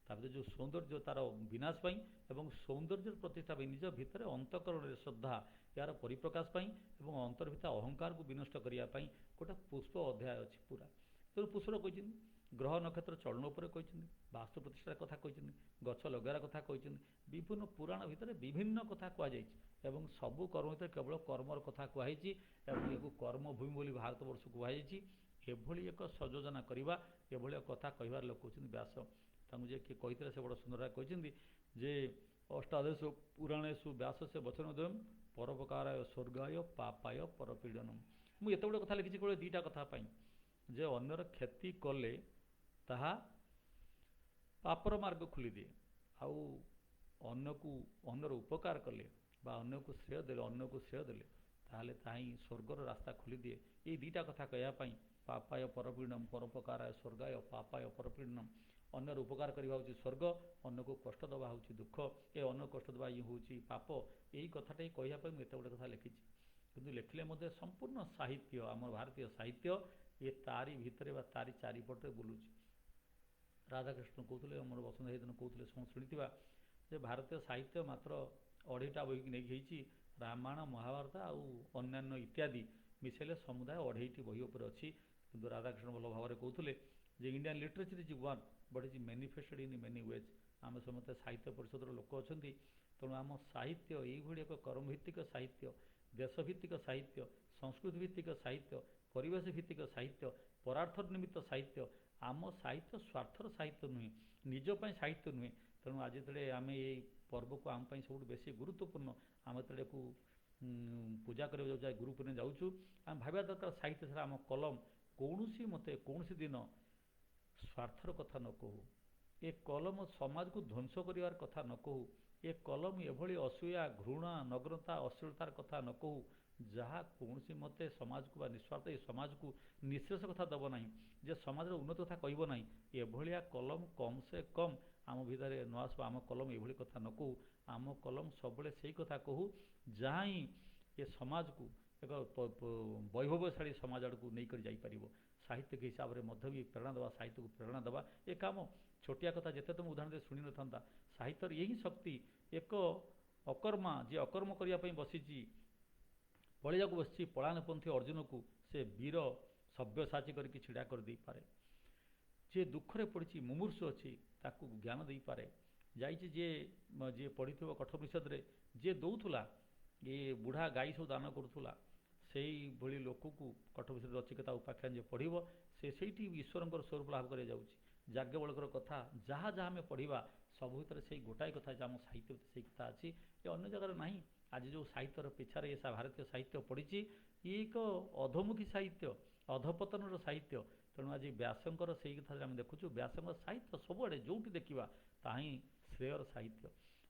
ତା ଭିତରେ ଯେଉଁ ସୌନ୍ଦର୍ଯ୍ୟ ତାର ବିନାଶ ପାଇଁ ଏବଂ ସୌନ୍ଦର୍ଯ୍ୟର ପ୍ରତିଷ୍ଠା ପାଇଁ ନିଜ ଭିତରେ ଅନ୍ତଃକରଣରେ ଶ୍ରଦ୍ଧା ଏହାର ପରିପ୍ରକାଶ ପାଇଁ ଏବଂ ଅନ୍ତର ଭିତରେ ଅହଙ୍କାରକୁ ବିନଷ୍ଟ କରିବା ପାଇଁ ଗୋଟେ ପୁଷ୍ପ ଅଧ୍ୟାୟ ଅଛି ପୁରା। ତେଣୁ ପୁଷ୍ପର କହିଛନ୍ତି, ଗ୍ରହ ନକ୍ଷତ୍ର ଚଳନ ଉପରେ କହିଛନ୍ତି, ବାସ୍ତୁ ପ୍ରତିଷ୍ଠାର କଥା କହିଛନ୍ତି, ଗଛ ଲଗାଇବାର କଥା କହିଛନ୍ତି। ବିଭିନ୍ନ ପୁରାଣ ଭିତରେ ବିଭିନ୍ନ କଥା କୁହାଯାଇଛି ଏବଂ ସବୁ କର୍ମ ଭିତରେ କେବଳ କର୍ମର କଥା କୁହାଯାଇଛି ଏବଂ ଏହାକୁ କର୍ମଭୂମି ବୋଲି ଭାରତବର୍ଷକୁ କୁହାଯାଇଛି। ଏଭଳି ଏକ ସଂଯୋଜନା କରିବା, ଏଭଳି ଏକ କଥା କହିବାର ଲୋକ ହେଉଛନ୍ତି ବ୍ୟାସ। ତାଙ୍କୁ ଯିଏ କିଏ କହିଥିଲେ ସେ ବଡ଼ ସୁନ୍ଦର କହିଛନ୍ତି ଯେ ଅଷ୍ଟାଦଶ ପୁରାଣେଷୁ ବ୍ୟାସ ସେ ବଚନ ଦେୟମ୍ ପରୋପକାରାୟ ସ୍ୱର୍ଗାୟ ପାପାୟ ପରପୀଡ଼ନମ୍। ମୁଁ ଏତେ ଗୁଡ଼ିଏ କଥା ଲେଖିଛି କେବଳ ଦୁଇଟା କଥା ପାଇଁ, ଯେ ଅନ୍ୟର କ୍ଷତି କଲେ ତାହା ପାପର ମାର୍ଗ ଖୋଲିଦିଏ, ଆଉ ଅନ୍ୟର ଉପକାର କଲେ ବା ଅନ୍ୟକୁ ଶ୍ରେୟ ଦେଲେ ତାହେଲେ ତାହା ହିଁ ସ୍ୱର୍ଗର ରାସ୍ତା ଖୋଲିଦିଏ। ଏଇ ଦୁଇଟା କଥା କହିବା ପାଇଁ ପାପାୟ ପରପୀଡ଼ନମ୍, ପରୋପକାରାୟ ସ୍ୱର୍ଗାୟ ପାପାୟ ପରପୀଡ଼ନମ୍। ଅନ୍ୟର ଉପକାର କରିବା ହେଉଛି ସ୍ୱର୍ଗ, ଅନ୍ୟକୁ କଷ୍ଟ ଦେବା ହେଉଛି ଦୁଃଖ, ଏ ଅନ୍ୟ କଷ୍ଟ ଦେବା ଇଏ ହେଉଛି ପାପ। ଏଇ କଥାଟା ହିଁ କହିବା ପାଇଁ ମୁଁ ଏତେ ଗୁଡ଼ିଏ କଥା ଲେଖିଛି। କିନ୍ତୁ ଲେଖିଲେ ମଧ୍ୟ ସମ୍ପୂର୍ଣ୍ଣ ସାହିତ୍ୟ, ଆମର ଭାରତୀୟ ସାହିତ୍ୟ ଏ ତାରି ଭିତରେ ବା ତାରି ଚାରିପଟରେ ବୁଲୁଛି। ରାଧାକୃଷ୍ଣ କହୁଥିଲେ, ଆମର ବସନ୍ତ ହେଇଦିନ କହୁଥିଲେ, ଶୁଣିଥିବା ଯେ ଭାରତୀୟ ସାହିତ୍ୟ ମାତ୍ର 2.5ଟା ବହିକି ନେଇକି ହେଇଛି। ରାମାୟଣ ମହାଭାରତ ଆଉ ଅନ୍ୟାନ୍ୟ ଇତ୍ୟାଦି ମିଶାଇଲେ ସମୁଦାୟ 2.5ଟି ବହି ଉପରେ ଅଛି। କିନ୍ତୁ ରାଧାକୃଷ୍ଣ ଭଲ ଭାବରେ କହୁଥିଲେ ଯେ Indian literature is one but is manifested in many ways. ଆମେ ସମସ୍ତେ ସାହିତ୍ୟ ପରିଷଦର ଲୋକ ଅଛନ୍ତି। ତେଣୁ ଆମ ସାହିତ୍ୟ ଏଇଭଳି ଏକ କର୍ମଭିତ୍ତିକ ସାହିତ୍ୟ, ଦେଶଭିତ୍ତିକ ସାହିତ୍ୟ, ସଂସ୍କୃତି ଭିତ୍ତିକ ସାହିତ୍ୟ, ପରିବେଶ ଭିତ୍ତିକ ସାହିତ୍ୟ, ପରାର୍ଥ ନିମିତ୍ତ ସାହିତ୍ୟ। ଆମ ସାହିତ୍ୟ ସ୍ୱାର୍ଥର ସାହିତ୍ୟ ନୁହେଁ, ନିଜ ପାଇଁ ସାହିତ୍ୟ ନୁହେଁ। ତେଣୁ ଆଜି ଯେତେବେଳେ ଆମେ ଏଇ ପର୍ବକୁ ଆମ ପାଇଁ ସବୁଠୁ ବେଶୀ ଗୁରୁତ୍ୱପୂର୍ଣ୍ଣ, ଆମେ ଯେତେବେଳେ ପୂଜା କରିବାକୁ ଯାଉ, ଗୁରୁ ପୂର୍ଣ୍ଣିମା ଯାଉଛୁ, ଆମେ ଭାବିବା ଦରକାର ସାହିତ୍ୟ ସାରା ଆମ କଲମ କୌଣସି ଦିନ ସ୍ୱାର୍ଥର କଥା ନ କହୁ, ଏ କଲମ ସମାଜକୁ ଧ୍ୱଂସ କରିବାର କଥା ନ କହୁ, ଏ କଲମ ଏଭଳି ଅସୂୟା, ଘୃଣା, ନଗ୍ନତା, ଅଶ୍ଳୀଳତାର କଥା ନ କହୁ ଯାହା କୌଣସି ମତେ ସମାଜକୁ ବା ନିଃସ୍ୱାର୍ଥ ଏ ସମାଜକୁ ନିଃଶେଷ କଥା ଦେବ ନାହିଁ, ଯେ ସମାଜର ଉନ୍ନତି କଥା କହିବ ନାହିଁ। ଏଭଳିଆ କଲମ କମ୍ ସେ କମ୍ ଆମ ଭିତରେ ନ ଆସିବ। ଆମ କଲମ ଏଭଳି କଥା ନ କହୁ, ଆମ କଲମ ସବୁବେଳେ ସେଇ କଥା କହୁ ଯାହା ହିଁ ଏ ସମାଜକୁ ଏକ ବୈଭବଶାଳୀ ସମାଜ ଆଡ଼କୁ ନେଇକରି ଯାଇପାରିବ। ସାହିତ୍ୟିକ ହିସାବରେ ମଧ୍ୟ ବି ପ୍ରେରଣା ଦେବା, ସାହିତ୍ୟକୁ ପ୍ରେରଣା ଦେବା ଏ କାମ ଛୋଟିଆ କଥା। ଯେତେ ତୁମ ଉଦାହରଣ ଦେଇ ଶୁଣିନଥାନ୍ତା, ସାହିତ୍ୟର ଏହି ଶକ୍ତି। ଏକ ଅକର୍ମା, ଯିଏ ଅକର୍ମ କରିବା ପାଇଁ ବସିଛି, ପଳେଇବାକୁ ବସିଛି, ପଳାୟନପନ୍ଥୀ ଅର୍ଜୁନକୁ ସେ ବୀର ସବ୍ୟସାଚୀ କରିକି ଛିଡ଼ା କରିଦେଇପାରେ। ଯିଏ ଦୁଃଖରେ ପଡ଼ିଛି, ମୁମୂର୍ଷୁ ଅଛି, ତାକୁ ଜ୍ଞାନ ଦେଇପାରେ। ଯାଇଛି ଯିଏ ପଢ଼ିଥିବ କଠୋପନିଷଦରେ, ଯିଏ ଦେଉଥିଲା, ଏ ବୁଢ଼ା ଗାଈ ସବୁ ଦାନ କରୁଥିଲା, ସେଇଭଳି ଲୋକକୁ କଠୋପନିଷଦ ନଚିକେତା ଉପାଖ୍ୟାନ ଯିଏ ପଢ଼ିବ, ସେ ସେଇଠି ଈଶ୍ୱରଙ୍କର ସ୍ୱରୂପ ଲାଭ କରିବାକୁ ଯାଉଛି। ଯାଜ୍ଞବଲ୍କ୍ୟର କଥା ଯାହା ଆମେ ପଢ଼ିବା, ସବୁ ଭିତରେ ସେଇ ଗୋଟାଏ କଥା ଯେ ଆମ ସାହିତ୍ୟ ଭିତରେ ସେଇ କଥା ଅଛି, ଏ ଅନ୍ୟ ଜାଗାରେ ନାହିଁ। ଆଜି ଯେଉଁ ସାହିତ୍ୟର ପିଛାରେ ଏ ଭାରତୀୟ ସାହିତ୍ୟ ପଡ଼ିଛି, ଇଏ ଏକ ଅଧମୁଖୀ ସାହିତ୍ୟ, ଅଧପତନର ସାହିତ୍ୟ। ତେଣୁ ଆଜି ବ୍ୟାସଙ୍କର ସେଇ କଥାରେ ଆମେ ଦେଖୁଛୁ, ବ୍ୟାସଙ୍କର ସାହିତ୍ୟ ସବୁଆଡ଼େ ଯେଉଁଠି ଦେଖିବା ତାହା ହିଁ ଶ୍ରେୟର ସାହିତ୍ୟ।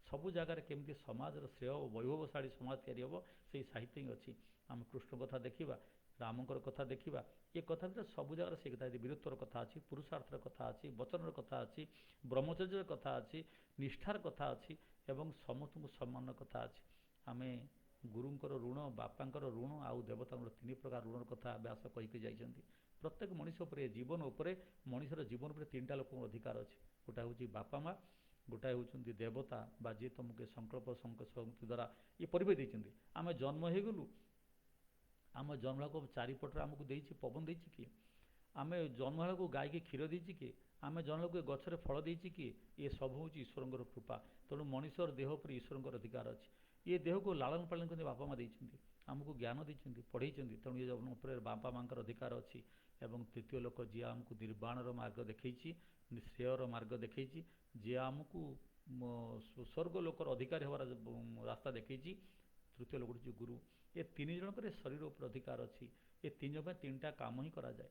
ସବୁ ଜାଗାରେ କେମିତି ସମାଜର ଶ୍ରେୟ ଓ ବୈଭବଶାଳୀ ସମାଜ ତିଆରି ହେବ, ସେଇ ସାହିତ୍ୟ ହିଁ ଅଛି। ଆମେ କୃଷ୍ଣ କଥା ଦେଖିବା, ରାମଙ୍କର କଥା ଦେଖିବା, ଏ କଥା ଭିତରେ ସବୁ ଜାଗାରେ ସେଇ କଥା ଅଛି। ବୀରତ୍ୱର କଥା ଅଛି, ପୁରୁଷାର୍ଥର କଥା ଅଛି, ବଚନର କଥା ଅଛି, ବ୍ରହ୍ମଚର୍ଯ୍ୟର କଥା ଅଛି, ନିଷ୍ଠାର କଥା ଅଛି ଏବଂ ସମସ୍ତଙ୍କୁ ସମ୍ମାନର କଥା ଅଛି। ଆମେ ଗୁରୁଙ୍କର ଋଣ, ବାପାଙ୍କର ଋଣ ଆଉ ଦେବତାଙ୍କର 3 ପ୍ରକାର ଋଣର କଥା ବ୍ୟାସ କହିକି ଯାଇଛନ୍ତି। ପ୍ରତ୍ୟେକ ମଣିଷ ଉପରେ, ଜୀବନ ଉପରେ, ମଣିଷର ଜୀବନ ଉପରେ 3ଟା ଲୋକଙ୍କର ଅଧିକାର ଅଛି। ଗୋଟାଏ ହେଉଛି ବାପା ମା', ଗୋଟାଏ ହେଉଛନ୍ତି ଦେବତା ବା ଯିଏ ତୁମକୁ ସଂକଳ୍ପ ଶକ୍ତି ଦ୍ୱାରା ଇଏ ପରିବେଶ ଦେଇଛନ୍ତି। ଆମେ ଜନ୍ମ ହୋଇଗଲୁ, ଆମ ଜନ୍ମ ହେବାକୁ ଚାରିପଟରେ ଆମକୁ ଦେଇଛି ପବନ ଦେଇଛି କିଏ? ଆମେ ଜନ୍ମ ହେବାକୁ ଗାଈକି କ୍ଷୀର ଦେଇଛି କିଏ? ଆମେ ଜନ୍ମ ହେବାକୁ ଗଛରେ ଫଳ ଦେଇଛି କିଏ? ଏ ସବୁ ହେଉଛି ଈଶ୍ୱରଙ୍କର କୃପା। ତେଣୁ ମଣିଷର ଦେହ ଉପରେ ଈଶ୍ୱରଙ୍କର ଅଧିକାର ଅଛି। ଏ ଦେହକୁ ଲାଳନ ପାଳନ କରି ବାପା ମା' ଦେଇଛନ୍ତି, ଆମକୁ ଜ୍ଞାନ ଦେଇଛନ୍ତି, ପଢ଼େଇଛନ୍ତି। ତେଣୁ ଏ ଉପରେ ବାପା ମା'ଙ୍କର ଅଧିକାର ଅଛି। ଏବଂ ତୃତୀୟ ଲୋକ ଯିଏ ଆମକୁ ନିର୍ବାଣର ମାର୍ଗ ଦେଖେଇଛି, ଶ୍ରେୟର ମାର୍ଗ ଦେଖେଇଛି, ଯିଏ ଆମକୁ ସ୍ୱର୍ଗ ଲୋକର ଅଧିକାରୀ ହେବାର ରାସ୍ତା ଦେଖେଇଛି, ତୃତୀୟ ଲୋକ ହେଉଛି ଗୁରୁ। ଏ 3 ଜଣଙ୍କର ଶରୀର ଉପରେ ଅଧିକାର ଅଛି। ଏ 3 ଜଣ ପାଇଁ 3ଟା କାମ ହିଁ କରାଯାଏ।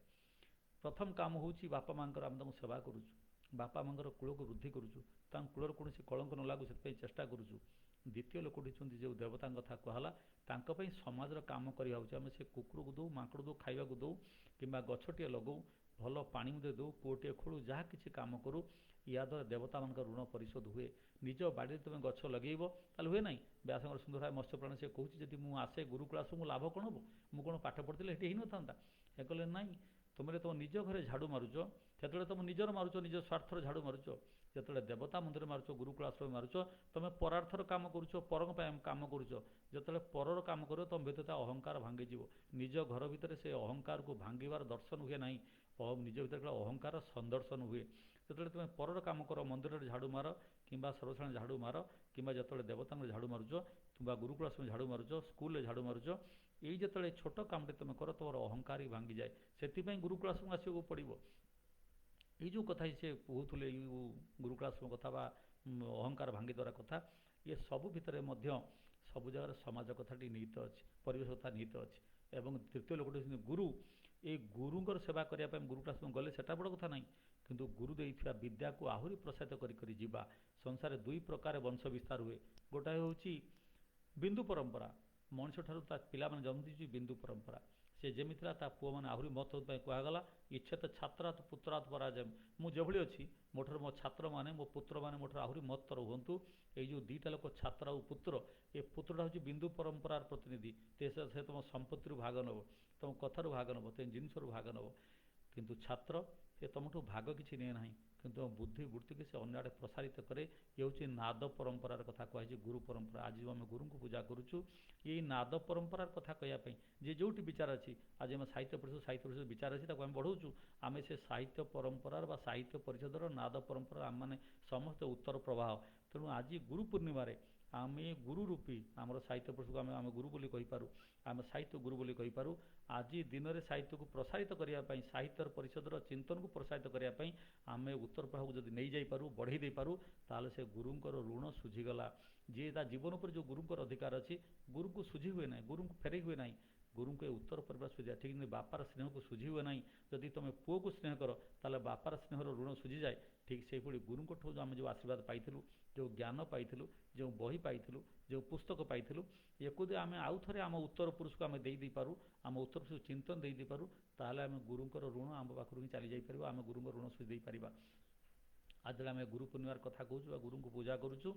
ପ୍ରଥମ କାମ ହେଉଛି ବାପା ମା'ଙ୍କର, ଆମେ ତାଙ୍କୁ ସେବା କରୁଛୁ, ବାପା ମା'ଙ୍କର କୂଳକୁ ବୃଦ୍ଧି କରୁଛୁ, ତାଙ୍କ କୂଳରେ କୌଣସି କଳଙ୍କ ନ ଲାଗୁ ସେଥିପାଇଁ ଚେଷ୍ଟା କରୁଛୁ। ଦ୍ୱିତୀୟ ଲୋକଟି ହେଉଛନ୍ତି ଯେଉଁ ଦେବତାଙ୍କ କଥା କୁହାହେଲା, ତାଙ୍କ ପାଇଁ ସମାଜର କାମ କରିବା ହେଉଛି। ଆମେ ସେ କୁକୁରକୁ ଦେଉ, ମାଙ୍କଡ଼ ଦେଉ, ଖାଇବାକୁ ଦେଉ, କିମ୍ବା ଗଛଟିଏ ଲଗାଉ, ଭଲ ପାଣି ମଧ୍ୟ ଦେଉ, କୂଅଟିଏ ଖୋଳୁ, ଯାହା କିଛି କାମ କରୁ, ଏହାଦ୍ୱାରା ଦେବତାମାନଙ୍କ ଋଣ ପରିଶୋଧ ହୁଏ। ନିଜ ବାଡ଼ିରେ ତୁମେ ଗଛ ଲଗେଇବ ତାହେଲେ ହୁଏ ନାହିଁ? ବ୍ୟାସଙ୍କର ସୁନ୍ଦର ଭାବେ ମତ୍ସ୍ୟପୁରାଣ ସେ କହୁଛି, ଯଦି ମୁଁ ଆସେ ଗୁରୁକୁଳ ଆସୁ, ମୁଁ ଲାଭ କ'ଣ ହେବ? ମୁଁ କ'ଣ ପାଠ ପଢ଼ିଥିଲେ ସେଠି ହେଇନଥାନ୍ତା? ସେ କହିଲେ ନାହିଁ, ତୁମେ ତୁମ ନିଜ ଘରେ ଝାଡ଼ୁ ମାରୁଛ, ସେତେବେଳେ ତୁମ ନିଜର ମାରୁଛ, ନିଜ ସ୍ୱାର୍ଥର ଝାଡ଼ୁ ମାରୁଛ। ଯେତେବେଳେ ଦେବତା ମନ୍ଦିର ମାରୁଛ, ଗୁରୁକୁଳ ଆଶ୍ରମ ମାରୁଛ, ତୁମେ ପରାର୍ଥର କାମ କରୁଛ, ପରଙ୍କ ପାଇଁ କାମ କରୁଛ। ଯେତେବେଳେ ପରର କାମ କରିବ, ତୁମ ଭିତରେ ତା ଅହଙ୍କାର ଭାଙ୍ଗିଯିବ। ନିଜ ଘର ଭିତରେ ସେ ଅହଙ୍କାରକୁ ଭାଙ୍ଗିବାର ଦର୍ଶନ ହୁଏ ନାହିଁ, ନିଜ ଭିତରେ ଅହଙ୍କାର ସନ୍ଦର୍ଶନ ହୁଏ। ଯେତେବେଳେ ତୁମେ ପରର କାମ କର, ମନ୍ଦିରରେ ଝାଡ଼ୁ ମାର କିମ୍ବା ସର୍ବସାଧାରଣ ଝାଡ଼ୁ ମାର, କିମ୍ବା ଯେତେବେଳେ ଦେବତାଙ୍କର ଝାଡ଼ୁ ମାରୁଛ, କିମ୍ବା ଗୁରୁକୁଳ ଆଶ୍ରମ ଝାଡ଼ୁ ମାରୁଛ, ସ୍କୁଲରେ ଝାଡ଼ୁ ମାରୁଛ, ଏଇ ଯେତେବେଳେ ଛୋଟ କାମଟି ତୁମେ କର, ତୁମର ଅହଙ୍କାର ହିଁ ଭାଙ୍ଗିଯାଏ। ସେଥିପାଇଁ ଗୁରୁକୁଳ ଆଶ୍ରମ ଆସିବାକୁ ପଡ଼ିବ। ଏଇ ଯେଉଁ କଥା ସେ କହୁଥିଲେ, ଏଇ ଗୁରୁକୁଳ ଆଶ୍ରମ କଥା ବା ଅହଙ୍କାର ଭାଙ୍ଗି ଦେବାର କଥା, ଏ ସବୁ ଭିତରେ ମଧ୍ୟ ସବୁ ଜାଗାରେ ସମାଜ କଥାଟି ନିହିତ ଅଛି, ପରିବେଶ କଥା ନିହିତ ଅଛି। ଏବଂ ତୃତୀୟ ଲୋକଟି ହେଉଛନ୍ତି ଗୁରୁ। ଏଇ ଗୁରୁଙ୍କର ସେବା କରିବା ପାଇଁ ଗୁରୁକୁଳ ଆଶ୍ରମ ଗଲେ ସେଟା ବଡ଼ କଥା ନାହିଁ, କିନ୍ତୁ ଗୁରୁ ଦେଇଥିବା ବିଦ୍ୟାକୁ ଆହୁରି ପ୍ରସାରିତ କରି ଯିବା। ସଂସାରରେ 2 ପ୍ରକାର ବଂଶ ବିସ୍ତାର ହୁଏ। ଗୋଟାଏ ହେଉଛି ବିନ୍ଦୁ ପରମ୍ପରା, ମଣିଷଠାରୁ ତା ପିଲାମାନେ ଜନ୍ମ ଦେଇଛି ବିନ୍ଦୁ ପରମ୍ପରା। ସେ ଯେମିତି ଥିଲା ତା ପୁଅମାନେ ଆହୁରି ମହତ୍ତ୍ୱ ପାଇଁ କୁହାଗଲା, ଇଚ୍ଛେତ ଛାତ୍ରାତ୍ ପୁତ୍ରାତ୍ ପରାଜୟ। ମୁଁ ଯେଭଳି ଅଛି, ମୋଠାରୁ ମୋ ଛାତ୍ରମାନେ, ମୋ ପୁତ୍ରମାନେ ମୋଠାରୁ ଆହୁରି ମହତ୍ତର ହୁଅନ୍ତୁ। ଏଇ ଯେଉଁ 2ଟା ଲୋକ, ଛାତ୍ର ଆଉ ପୁତ୍ର, ଏ ପୁତ୍ରଟା ହେଉଛି ବିନ୍ଦୁ ପରମ୍ପରାର ପ୍ରତିନିଧି। ସେ ତୁମ ସମ୍ପତ୍ତିରୁ ଭାଗ ନେବ, ତୁମ କଥାରୁ ଭାଗ ନେବ, ତୁମ ଜିନିଷରୁ ଭାଗ ନେବ। କିନ୍ତୁ ଛାତ୍ର, ସେ ତୁମଠୁ ଭାଗ କିଛି ନିଏ ନାହିଁ, କିନ୍ତୁ ବୁଦ୍ଧି ବୃତ୍ତିକି ସେ ଅନ୍ୟ ଆଡ଼େ ପ୍ରସାରିତ କରେ। ଏ ହେଉଛି ନାଦ ପରମ୍ପରାର କଥା କୁହାଯାଇଛି, ଗୁରୁ ପରମ୍ପରା। ଆଜି ଆମେ ଗୁରୁଙ୍କୁ ପୂଜା କରୁଛୁ ଏଇ ନାଦ ପରମ୍ପରାର କଥା କହିବା ପାଇଁ। ଯେ ଯେଉଁଠି ବିଚାର ଅଛି, ଆଜି ଆମେ ସାହିତ୍ୟ ପରିଷଦ ବିଚାର ଅଛି, ତାକୁ ଆମେ ବଢ଼ାଉଛୁ। ଆମେ ସେ ସାହିତ୍ୟ ପରମ୍ପରାର ବା ସାହିତ୍ୟ ପରିଷଦର ନାଦ ପରମ୍ପରାର ଆମମାନେ ସମସ୍ତେ ଉତ୍ତର ପ୍ରବାହ। ତେଣୁ ଆଜି ଗୁରୁ ପୂର୍ଣ୍ଣିମାରେ आमे गुरु रूपी आमर साहित्य पुरुष को आम गुरु बोली कहीपारू आम साहित्य गुरु बोली कहीपारू आज दिन में साहित्य को प्रसारित करने साहित्य परिषदर चिंतन को प्रसारित करने आम उत्तर प्रभाव को जब नहीं जापरू बढ़ई दे पारू ताल से गुरुंर ऋण सुझीगला जी ता जीवन पर जो गुरुंर अधिकार अच्छी गुरु को सुझी हुए ना गुरु को फेरई हुए ना गुरु को उत्तर परिवार सुझा ठीक नहीं बापार स्नेह को सुझी हुए ना जदि तुम पुओ को स्नेह कर ताले बापार स्नेहर ऋण सुझी जाए ठीक से गुरु ठूँ आम जो आशीर्वाद पाइलु जो ज्ञान पाइलु जो बही पाइलु जो पुस्तक पाइलु यदि आम आउ थे आम उत्तर पुरुष को आम दे पारू आम उत्तर पुरुष चिंतन दे पारू ताल आम गुरुंर ऋण आम पाखु ही चली जापर आम गुरु ऋण सुझी पार आज आम गुरु पूर्णिमार कथा कहूँ गुरु को पूजा करुचु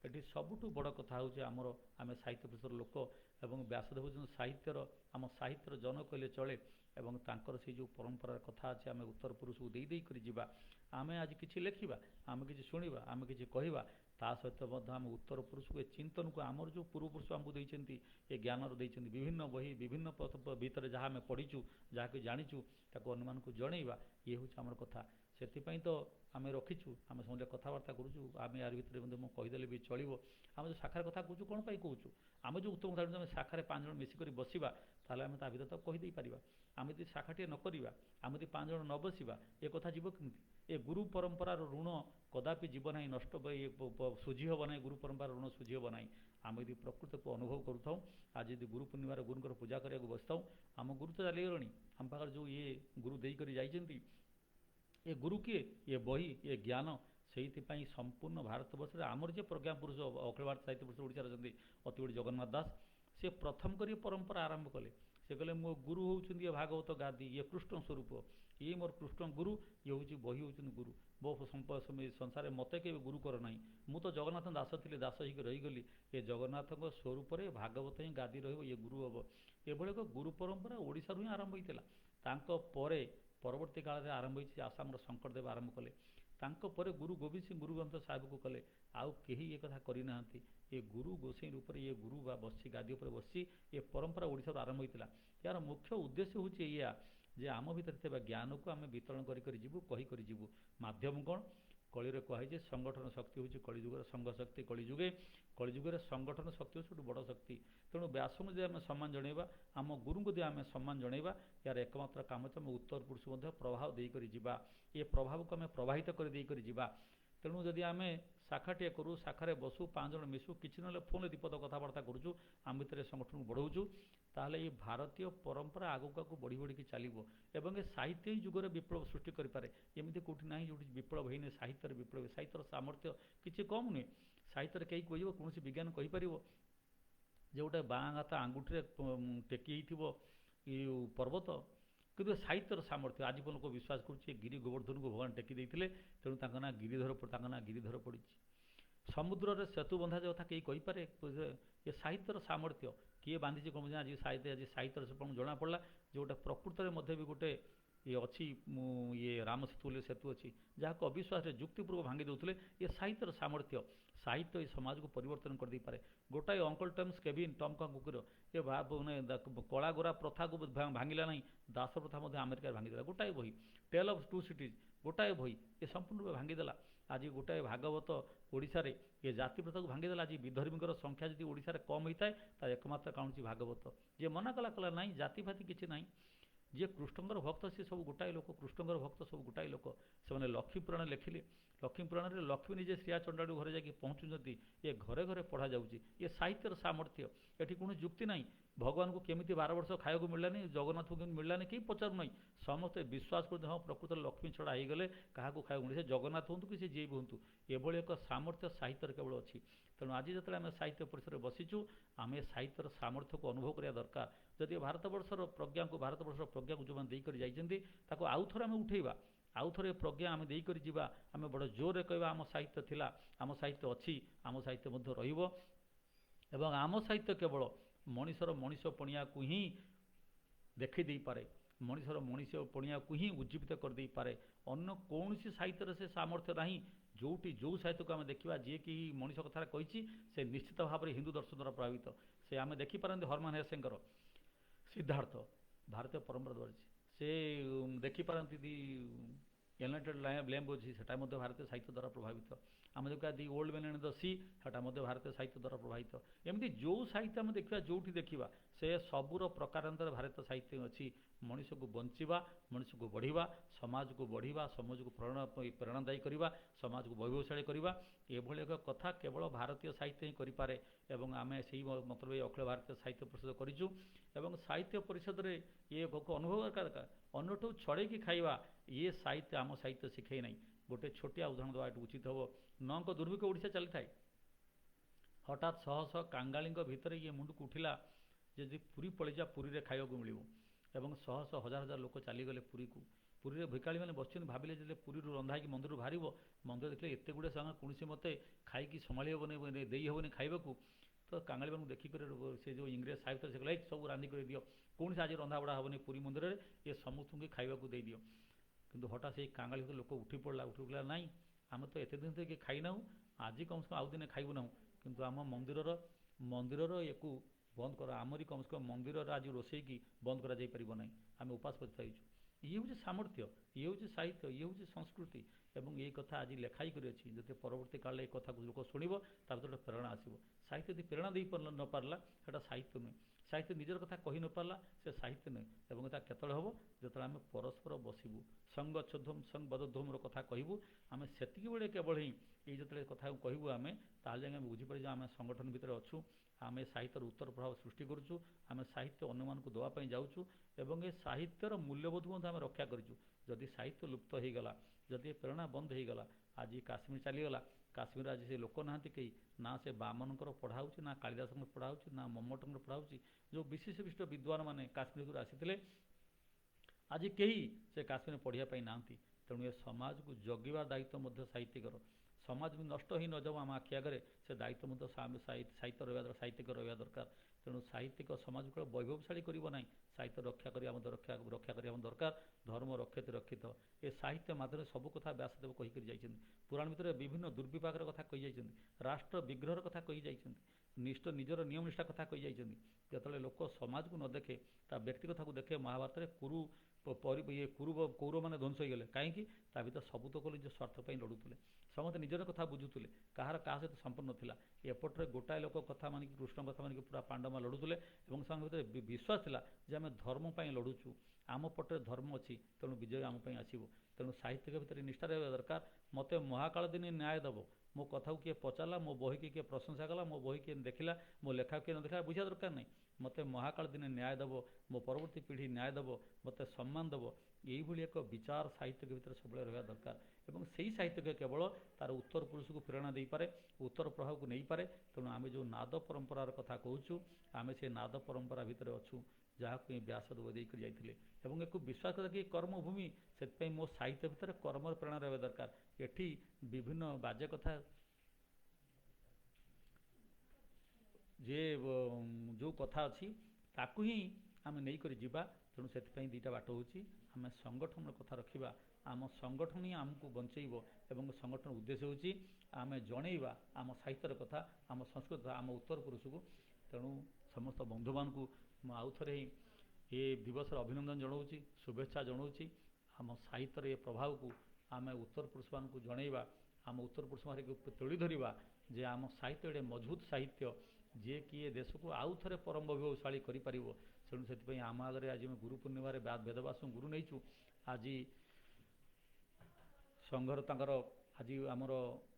ये सबुठ बड़ कथा हूँ आमर आम साहित्य पुरुषर लोक एवं व्यासदेव जो साहित्यर आम साहित्यर जन कहले चले एवं तांकर से जो परंपरार कथा अच्छे आम उत्तर पुरुष को दे कर आम आज कि लिखा आम कि शुणा आम कि कहवा ता सहित आम उत्तर पुरुष को चिंतन को आमर जो पूर्व पुरुष आमको देते ये ज्ञान देते विभिन्न बही विभिन्न भितर जहाँ आम पढ़ीचु जहाँकि जाचु ताको अन्य को जनइबा ये हूँ आमर कथा से तो आम रखीचु आम समझे कथबार्ता करूँ आम यार भितर कहीदेले भी चलो आम जो शाखार कथा कहूँ कौन पाई कहूँ आम जो उत्तम कथा आम शाखार 5 जन मिसिक बसवा ताले आम ता भर तो कहीदे पार आम यदि शाखाटे न करवा आम यदि 5 जन न बसवा ये कथा जीव केमती ए गुरु परंपरार ऋण कदापि जीव ना नष्ट सुझी हम ना गुरु परंपरार ऋण सुझी हम ना आम यदि प्रकृति को अनुभव करूँ आज यदि गुरु पूर्णिमार गुरुंर पूजा करने बसता आम गुरु तो चलीगले आम पाखे जो ये गुरु देकर जाइए ये गुरु किए ये बही ये ज्ञान से संपूर्ण भारत वर्ष आमर जे प्रज्ञा पुरुष अखिल भारत साहित्य पुरुष ओडिशा रही अति बड़ी जगन्नाथ दास से प्रथम कर परंपरा आरंभ कले से कहले मो गुरु होउछन्ति ये भागवत गादी ये कृष्ण स्वरूप ये मोर कृष्ण गुरु ये हूँ बही होउछन्ति गुरु मो संसार मत के गुरु कर ना मु तो जगन्नाथ दास थी दास हो रहीगली ये जगन्नाथ स्वरूप भागवत ही गादी रही गुरु हम ये एक गुरु परंपरा ओडिशा ही आरंभ होता परवर्ती काल में आरंभ होती आसाम शंकरदेव आरंभ कले तांको गुरु गोविंद सिंह गुरु ग्रंथ साहेब को कले आउ कहीं ये कथा करना ये गुरु गोसाई रूप ये गुरु बा बसी गादी पर बसी ये परंपरा ओडिशा आरंभ होता यार मुख्य उद्देश्य हूँ या जे आम भर ज्ञान को आम वितरण कहीकर जीवु माध्यम कौन कलिरे कहुए संगठन शक्ति हूँ कलिजुगर संघ शक्ति कलिजुगे संगठन शक्ति हूँ सब बड़ शक्ति तेणु व्यास को जब आम सम्मान जनइबा आम गुरु को आम सम्मान जनइबा यार एकमात्र काम आम उत्तर पुरुष प्रभाव देकर जीवा ये प्रभाव को आम प्रवाहित कर तेणु जदि आम शाखाटे करूँ शाखार बसु 5 जन मिशु किसी ना फोन दीपद कथबार्ता करूँ आम भितर संगठन को बढ़ाऊँ ताहले ये भारतीय परंपरा आगक आगू बढ़ी बढ़ी चलो एवं ये साहित्य ही जुगर विप्लव सृष्टि करें एमती कौटी ना जो विप्लव होने साहित्य विप्लव साहित्यर सामर्थ्य किसी कम नुहे साहित्य कहीं कह कौन विज्ञान कहीपर जो गोटे बाँ हाथ आंगुठी टेकी पर्वत किंतु साहित्यर सामर्थ्य आज लोक विश्वास करुच्छे गिरी गोवर्धन को भगवान टेकी देते तेणु ना गिरिधर पड़ी समुद्र सेतु बंधा जो कथा कहीं कहीपे ये साहित्यर सामर्थ्य किए बांधी कौन आज साहित्य जना पड़ा जो गोटे प्रकृत भी गोटे ये अच्छी ये राम सेतु सेतु अच्छी जहाँ को अविश्वास जुक्तिपूर्वक भांगी देते ये साहित्यर सामर्थ्य साहित्य ये समाज को परिवर्तन कर दे पारे गोटाए अंकल टम्स केविन टम का कुकुर ये कला गोरा प्रथा को भांगिला नहीं दास प्रथा अमेरिका भांगीदेला गोटाए बही टेल ऑफ टू सिटीज गोटाए बही ये संपूर्ण रूप भांगीदेला आज गोटाए भागवत ओडिशा रे ये जाति प्रथा को भांगीदेला आज विधर्मीर संख्या जी ओडिशा रे कम होता है तार एकमात्र कारण से भागवत जे मना कला कला ना जाति फाति किसी ना जी कृष्णकर भक्त सी सब गोटाए लोक कृष्णकर भक्त सब गोटाए लोक से लक्ष्मी पुराण लिखिले लक्ष्मी पुराण में लक्ष्मी निजे श्रिया चंडाड़ू घरे जाकि पहुँचुंट ये घरे घरे पढ़ा जाऊँगी ये साहित्यर सामर्थ्य ये कौन जुक्ति ना भगवान को केमी 12 वर्ष खाया मिललानी जगन्नाथ को मिललानी कहीं पचारू ना समस्ते विश्वास करते हाँ प्रकृत लक्ष्मी छड़ा होगले क्या खाया मिले जगन्नाथ हूँ कि जी भी हूँ ये एक सामर्थ्य साहित्य केवल अच्छी तेणु आज जो आम साहित्य परिसर बसीचु आम साहित्यर सामर्थ्य को अनुभव करा दरकार जदि भारतवर्षर प्रज्ञा को भारतवर्षर प्रज्ञा को जो मैंने जाइए आउ थे आम उठेबा आउ थे प्रज्ञा आम देकर जीवा आम बड़ जोर कहवा आम साहित्य थिला आम साहित्य अच्छी आम साहित्य रहिबो एवं आम साहित्य केवल मनीषर मनीष पणिया को ही देखी दे पारे मनीषर मनीष पणिया को ही उज्जीवित कर दे पारे अन्य कौन सी साहित्य से सामर्थ्य ना जोटी जो साहित्य को आम देखा जी कि मनीष कथा कही से निश्चित भाव में हिंदू दर्शन द्वारा प्रभावित से आम देखिपारती हरमान हेसेंकर सिद्धार्थ भारतीय परंपरा द्वारा से देखिपारती ଏନଲାଇଟେଡ୍ ଲ୍ୟାମ୍ପ ଅଛି ସେଟା ମଧ୍ୟ ଭାରତୀୟ ସାହିତ୍ୟ ଦ୍ୱାରା ପ୍ରଭାବିତ। ଆମେ ଦେଖିବା the old man and the sea ସେଟା ମଧ୍ୟ ଭାରତୀୟ ସାହିତ୍ୟ ଦ୍ୱାରା ପ୍ରଭାବିତ। ଏମିତି ଯେଉଁ ସାହିତ୍ୟ ଆମେ ଦେଖିବା ଯେଉଁଠି ଦେଖିବା ସେ ସବୁର ପ୍ରକାରାନ୍ତରେ ଭାରତୀୟ ସାହିତ୍ୟ ଅଛି। ମଣିଷକୁ ବଞ୍ଚିବା, ମଣିଷକୁ ବଢ଼ିବା, ସମାଜକୁ ପ୍ରେରଣାଦାୟୀ କରିବା, ସମାଜକୁ ବୈଭବଶାଳୀ କରିବା, ଏଭଳି ଏକ କଥା କେବଳ ଭାରତୀୟ ସାହିତ୍ୟ ହିଁ କରିପାରେ। ଏବଂ ଆମେ ସେହି ମତଲବ ଅଖିଳ ଭାରତୀୟ ସାହିତ୍ୟ ପରିଷଦ କରିଛୁ ଏବଂ ସାହିତ୍ୟ ପରିଷଦରେ ଇଏ ଅନୁଭବ ଦରକାର। ଅନ୍ୟଠୁ ଛଡ଼େଇକି ଖାଇବା ଇଏ ସାହିତ୍ୟ ଆମ ସାହିତ୍ୟ ଶିଖେଇ ନାହିଁ। ଗୋଟେ ଛୋଟିଆ ଉଦାହରଣ ଦେବା ଏଠୁ ଉଚିତ ହେବ। ନଅଙ୍କ ଦୁର୍ଭିକ୍ଷ ଓଡ଼ିଶା ଚାଲିଥାଏ, ହଠାତ୍ ଶହ ଶହ କାଙ୍ଗାଳିଙ୍କ ଭିତରେ ଇଏ ମୁଣ୍ଡକୁ ଉଠିଲା ଯେ ଯଦି ପୁରୀ ପଳେଇଯା, ପୁରୀରେ ଖାଇବାକୁ ମିଳିବ ଏବଂ ଶହ ଶହ ହଜାର ହଜାର ଲୋକ ଚାଲିଗଲେ ପୁରୀକୁ। ପୁରୀରେ ଭିକାଳିମାନେ ବସିଛନ୍ତି, ଭାବିଲେ ଯେ ପୁରୀରୁ ରନ୍ଧା ହେଇକି ମନ୍ଦିରରୁ ବାହାରିବ, ମନ୍ଦିର ଦେଖିଲେ ଏତେ ଗୁଡ଼ିଏ ସାଙ୍ଗ କୌଣସି ମତେ ଖାଇକି ସମ୍ଭାଳି ହେବନି, ଦେଇ ହେବନି ଖାଇବାକୁ। ତ କାଙ୍ଗାଳିମାନଙ୍କୁ ଦେଖିକରି ସେ ଯେଉଁ ଇଂରେଜ ସାହିତ୍ୟ ସେ କହିଲେ ସବୁ ରାନ୍ଧି କରି ଦିଅ, କୌଣସି ଆଜି ରନ୍ଧାବଢ଼ା ହେବନି ପୁରୀ ମନ୍ଦିରରେ, ଏ ସମସ୍ତଙ୍କୁ ଖାଇବାକୁ ଦେଇଦିଅ। କିନ୍ତୁ ହଠାତ୍ ସେଇ କାଙ୍ଗାଳି ଲୋକ ଉଠି ପଡ଼ିଲା ନାହିଁ ଆମେ ତ ଏତେ ଦିନ ଧରି ଖାଇନାହୁଁ, ଆଜି କମ୍ ସେ କମ୍ ଆଉ ଦିନେ ଖାଇବୁ ନାହୁଁ, କିନ୍ତୁ ଆମ ମନ୍ଦିରର ୟାକୁ ବନ୍ଦ କର, ଆମରି କମ୍ ସେ କମ୍ ମନ୍ଦିରର ଆଜି ରୋଷେଇକି ବନ୍ଦ କରାଯାଇପାରିବ ନାହିଁ, ଆମେ ଉପାସ କରିଥାଇଛୁ। ଇଏ ହେଉଛି ସାମର୍ଥ୍ୟ, ଇଏ ହେଉଛି ସାହିତ୍ୟ, ଇଏ ହେଉଛି ସଂସ୍କୃତି ଏବଂ ଏଇ କଥା ଆଜି ଲେଖା ହେଇକରି ଅଛି। ଯଦି ପରବର୍ତ୍ତୀ କାଳରେ ଏ କଥାକୁ ଲୋକ ଶୁଣିବ ତା ଭିତରେ ଗୋଟେ ପ୍ରେରଣା ଆସିବ। ସାହିତ୍ୟ ଯଦି ପ୍ରେରଣା ଦେଇ ନ ପାରିଲା ସେଇଟା ସାହିତ୍ୟ ନୁହେଁ। ସାହିତ୍ୟ ନିଜର କଥା କହି ନ ପାରିଲା ସେ ସାହିତ୍ୟ ନୁହେଁ। ଏବଂ ତା କେତେବେଳେ ହେବ, ଯେତେବେଳେ ଆମେ ପରସ୍ପର ବସିବୁ, ସଙ୍ଗଚ୍ଛଧ୍ୱମ୍ ସଂବଦ୍ଧୋମର କଥା କହିବୁ, ଆମେ ସେତିକି ବେଳେ କେବଳ ହିଁ ଏଇ ଯେତେବେଳେ କଥା କହିବୁ ଆମେ, ତାହେଲେ ଯାଇକି ଆମେ ବୁଝିପାରିବୁ ଆମେ ସଂଗଠନ ଭିତରେ ଅଛୁ, ଆମେ ସାହିତ୍ୟର ଉତ୍ତର ପ୍ରଭାବ ସୃଷ୍ଟି କରୁଛୁ, ଆମେ ସାହିତ୍ୟ ଅନ୍ୟମାନଙ୍କୁ ଦେବା ପାଇଁ ଯାଉଛୁ ଏବଂ ଏ ସାହିତ୍ୟର ମୂଲ୍ୟବୋଧ ମଧ୍ୟ ଆମେ ରକ୍ଷା କରିଛୁ। ଯଦି ସାହିତ୍ୟ ଲୁପ୍ତ ହୋଇଗଲା, ଯଦି ପ୍ରେରଣା ବନ୍ଦ ହୋଇଗଲା, ଆଜି କାଶ୍ମୀର ଚାଲିଗଲା, କାଶ୍ମୀରରେ ଆଜି ସେ ଲୋକ ନାହାନ୍ତି କେହି, ନା ସେ ବାମନଙ୍କର ପଢ଼ା ହେଉଛି, ନା କାଳିଦାସଙ୍କର ପଢ଼ା ହେଉଛି, ନା ମମ୍ମଟଙ୍କର ପଢ଼ା ହେଉଛି। ଯେଉଁ ବିଶିଷ୍ଟ ବିଦ୍ୱାନ ମାନେ କାଶ୍ମୀରକୁ ଆସିଥିଲେ ଆଜି କେହି ସେ କାଶ୍ମୀରରେ ପଢ଼ିବା ପାଇଁ ନାହାନ୍ତି। ତେଣୁ ଏ ସମାଜକୁ ଜଗିବା ଦାୟିତ୍ୱ ମଧ୍ୟ ସାହିତ୍ୟିକର। ସମାଜ ବି ନଷ୍ଟ ହୋଇ ନଯାଉ ଆମ ଆଖି ଆଗରେ, ସେ ଦାୟିତ୍ୱ ମଧ୍ୟ ସାହିତ୍ୟିକ ରହିବା ଦରକାର। ତେଣୁ ସାହିତ୍ୟିକ ସମାଜକୁ ବୈଭବଶାଳୀ କରିବ ନାହିଁ, ସାହିତ୍ୟ ରକ୍ଷା କରିବା ଦରକାର। ଧର୍ମ ରକ୍ଷତେ ରକ୍ଷିତ, ଏ ସାହିତ୍ୟ ମାଧ୍ୟମରେ ସବୁ କଥା ବ୍ୟାସଦେବ କହିକରି ଯାଇଛନ୍ତି। ପୁରାଣ ଭିତରେ ବିଭିନ୍ନ ଦୁର୍ବିପାକର କଥା କହିଯାଇଛନ୍ତି, ରାଷ୍ଟ୍ର ବିଗ୍ରହର କଥା କହିଯାଇଛନ୍ତି, ନିଜର ନିୟମ ନିଷ୍ଠା କଥା କହିଯାଇଛନ୍ତି। ଯେତେବେଳେ ଲୋକ ସମାଜକୁ ନ ଦେଖେ, ତା ବ୍ୟକ୍ତି କଥାକୁ ଦେଖେ, ମହାଭାରତରେ କୌରବମାନେ ଧ୍ୱଂସ ହୋଇଗଲେ କାହିଁକି? ତା ଭିତରେ ସବୁ ତ କଲେ ନିଜ ସ୍ୱାର୍ଥ ପାଇଁ ଲଢ଼ୁଥିଲେ, ସମସ୍ତେ ନିଜର କଥା ବୁଝୁଥିଲେ, କାହା ସହିତ ସମ୍ପୂର୍ଣ୍ଣ ଥିଲା। ଏପଟରେ ଗୋଟାଏ ଲୋକ କଥା ମାନିକି, କୃଷ୍ଣ କଥା ମାନିକି ପୁରା ପାଣ୍ଡବମାନେ ଲଢ଼ୁଥିଲେ ଏବଂ ସେମାନଙ୍କ ଭିତରେ ବିଶ୍ୱାସ ଥିଲା ଯେ ଆମେ ଧର୍ମ ପାଇଁ ଲଢ଼ୁଛୁ, ଆମ ପଟରେ ଧର୍ମ ଅଛି, ତେଣୁ ବିଜୟ ଆମ ପାଇଁ ଆସିବ। ତେଣୁ ସାହିତ୍ୟିକ ଭିତରେ ନିଷ୍ଠା ରହିବା ଦରକାର। ମୋତେ ମହାକାଳ ଦିନେ ନ୍ୟାୟ ଦେବ, ମୋ କଥାକୁ କିଏ ପଚାରିଲା, ମୋ ବହିକି କିଏ ପ୍ରଶଂସା କଲା, ମୋ ବହି କିଏ ଦେଖିଲା, ମୋ ଲେଖାକୁ କିଏ ନ ଦେଖିଲା, ବୁଝିବା ଦରକାର ନାହିଁ। ମୋତେ ମହାକାଳ ଦିନେ ନ୍ୟାୟ ଦେବ, ମୋ ପରବର୍ତ୍ତୀ ପିଢ଼ି ନ୍ୟାୟ ଦେବ, ମୋତେ ସମ୍ମାନ ଦେବ। ଏଇଭଳି ଏକ ବିଚାର ସାହିତ୍ୟିକ ଭିତରେ ସବୁବେଳେ ରହିବା ଦରକାର ଏବଂ ସେହି ସାହିତ୍ୟିକ କେବଳ ତାର ଉତ୍ତର ପୁରୁଷକୁ ପ୍ରେରଣା ଦେଇପାରେ, ଉତ୍ତର ପ୍ରଭାବକୁ ନେଇପାରେ। ତେଣୁ ଆମେ ଯେଉଁ ନାଦ ପରମ୍ପରାର କଥା କହୁଛୁ, ଆମେ ସେ ନାଦ ପରମ୍ପରା ଭିତରେ ଅଛୁ, ଯାହାକୁ ହିଁ ବ୍ୟାସଦେବ ଦେଇକରି ଯାଇଥିଲେ ଏବଂ ଏକୁ ବିଶ୍ୱାସ କରେ କି କର୍ମଭୂମି, ସେଥିପାଇଁ ମୋ ସାହିତ୍ୟ ଭିତରେ କର୍ମର ପ୍ରେରଣା ରହିବା ଦରକାର। ଏଠି ବିଭିନ୍ନ ବାଜେ କଥା ଯେଉଁ କଥା ଅଛି ତାକୁ ହିଁ ଆମେ ନେଇକରି ଯିବା। ତେଣୁ ସେଥିପାଇଁ ଦୁଇଟା ବାଟ ହେଉଛି, ଆମେ ସଂଗଠନର କଥା ରଖିବା, ଆମ ସଂଗଠନ ହିଁ ଆମକୁ ବଞ୍ଚେଇବ ଏବଂ ସଂଗଠନର ଉଦ୍ଦେଶ୍ୟ ହେଉଛି ଆମେ ଜଣେଇବା ଆମ ସାହିତ୍ୟର କଥା, ଆମ ସଂସ୍କୃତି, ଆମ ଉତ୍ତର ପୁରୁଷକୁ। ତେଣୁ ସମସ୍ତ ବନ୍ଧୁମାନଙ୍କୁ ମୁଁ ଆଉ ଥରେ ହିଁ ଏ ଦିବସର ଅଭିନନ୍ଦନ ଜଣାଉଛି, ଶୁଭେଚ୍ଛା ଜଣାଉଛି। ଆମ ସାହିତ୍ୟର ଏ ପ୍ରଭାବକୁ ଆମେ ଉତ୍ତର ପୁରୁଷମାନଙ୍କୁ ଜଣେଇବା, ଆମ ଉତ୍ତର ପୁରୁଷମାନଙ୍କୁ ତୋଳି ଧରିବା ଯେ ଆମ ସାହିତ୍ୟ ଗୋଟେ ମଜବୁତ ସାହିତ୍ୟ, ଯିଏକି ଏ ଦେଶକୁ ଆଉ ଥରେ ପରମ ବୈଭବଶାଳୀ କରିପାରିବ। ତେଣୁ ସେଥିପାଇଁ ଆମ ଆଗରେ ଆଜି ଆମେ ଗୁରୁ ପୂର୍ଣ୍ଣିମାରେ ବେଦବ୍ୟାସଙ୍କୁ ଗୁରୁ ନେଇଛୁ। ଆଜି ସଂଘର ତାଙ୍କର ଆଜି ଆମର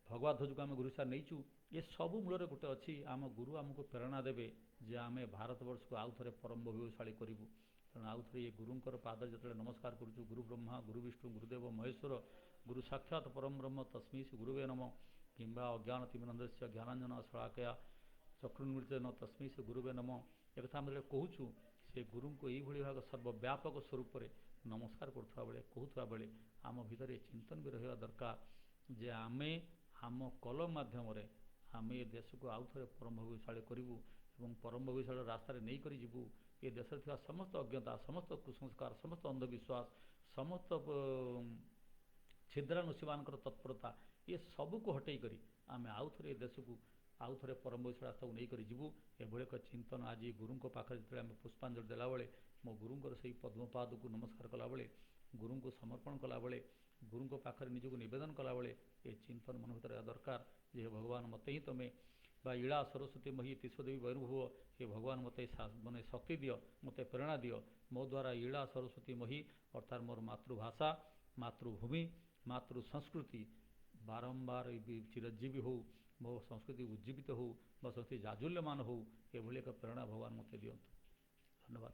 ଭଗବତ ଧ୍ୱଜକୁ ଆମେ ଗୁରୁ ସାର ନେଇଛୁ। ଏସବୁ ମୂଳରେ ଗୋଟେ ଅଛି, ଆମ ଗୁରୁ ଆମକୁ ପ୍ରେରଣା ଦେବେ ଯେ ଆମେ ଭାରତବର୍ଷକୁ ଆଉ ଥରେ ପରମ ବୈଭବଶାଳୀ କରିବୁ। ତେଣୁ ଆଉ ଥରେ ଏ ଗୁରୁଙ୍କର ପାଦରେ ଯେତେବେଳେ ନମସ୍କାର କରୁଛୁ, ଗୁରୁ ବ୍ରହ୍ମା ଗୁରୁ ବିଷ୍ଣୁ ଗୁରୁଦେବ ମହେଶ୍ୱର ଗୁରୁ ସାକ୍ଷାତ ପରମ ବ୍ରହ୍ମ ତସ୍ମୈ ଶ୍ରୀ ଗୁରୁବେ ନମଃ କିମ୍ବା ଅଜ୍ଞାନତିମିରନ୍ଧସ୍ୟ ଜ୍ଞାନାଞ୍ଜନ ଶଳାକୟା ଚକ୍ଷୁନ୍ମିଳିତେନ ତସ୍ମୈ ଶ୍ରୀ ଗୁରୁବେ ନମଃ। ଏକଥା ଆମେ ଯେତେବେଳେ କହୁଛୁ, ସେ ଗୁରୁଙ୍କୁ ଏଇଭଳି ଭାବେ ସର୍ବବ୍ୟାପକ ସ୍ୱରୂପରେ ନମସ୍କାର କହୁଥିବା ବେଳେ ଆମ ଭିତରେ ଚିନ୍ତନ ବି ରହିବା ଦରକାର ଯେ ଆମେ ଆମ କଲମ ମାଧ୍ୟମରେ ଆମେ ଏ ଦେଶକୁ ଆଉ ଥରେ ପରମ ବୈଭବଶାଳୀ କରିବୁ ଏବଂ ପରମ ବୈଭବଶାଳୀର ରାସ୍ତାରେ ନେଇକରି ଯିବୁ। ଏ ଦେଶରେ ଥିବା ସମସ୍ତ ଅଜ୍ଞତା, ସମସ୍ତ କୁସଂସ୍କାର, ସମସ୍ତ ଅନ୍ଧବିଶ୍ୱାସ, ସମସ୍ତ ଛିଦ୍ରାନୁଷୀମାନଙ୍କର ତତ୍ପରତା, ଏ ସବୁକୁ ହଟେଇ କରି ଆମେ ଆଉ ଥରେ ଏ ଦେଶକୁ ଆଉ ଥରେ ପରମ ବୈଭବଶାଳୀ ରାସ୍ତାକୁ ନେଇକରି ଯିବୁ। ଏଭଳି ଏକ ଚିନ୍ତନ ଆଜି ଗୁରୁଙ୍କ ପାଖରେ ଯେତେବେଳେ ଆମେ ପୁଷ୍ପାଞ୍ଜଳି ଦେଲାବେଳେ, ମୋ ଗୁରୁଙ୍କର ସେହି ପଦ୍ମପାଦକୁ ନମସ୍କାର କଲାବେଳେ, ଗୁରୁଙ୍କୁ ସମର୍ପଣ କଲାବେଳେ गुरुଙ୍କ ପାଖରେ ନିଜକୁ ନିବେଦନ କଲାବେଳେ ଏ ଚିନ୍ତନ ମନ ଭିତରେ ଦରକାର ଯେ ଭଗବାନ ମୋତେ ହିଁ ତୁମେ ବା ଇଳା ସରସ୍ୱତୀ ମହି ତିଶ୍ୱଦେବୀ ବୈର୍ଭୁବ, ହେ ଭଗବାନ ମୋତେ ମାନେ ଶକ୍ତି ଦିଅ, ମୋତେ ପ୍ରେରଣା ଦିଅ, ମୋ ଦ୍ୱାରା ଇଳା ସରସ୍ୱତୀ ମହି ଅର୍ଥାତ୍ ମୋର ମାତୃଭାଷା, ମାତୃଭୂମି, ମାତୃ ସଂସ୍କୃତି ବାରମ୍ବାର ଚିରଜୀବୀ ହେଉ, ମୋ ସଂସ୍କୃତି ଉଜ୍ଜୀବିତ ହେଉ, ମୋ ସଂସ୍କୃତି ଜାଜୁଲ୍ୟମାନ ହେଉ, ଏଭଳି ଏକ ପ୍ରେରଣା ଭଗବାନ ମୋତେ ଦିଅନ୍ତୁ। ଧନ୍ୟବାଦ।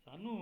ସାନୁ।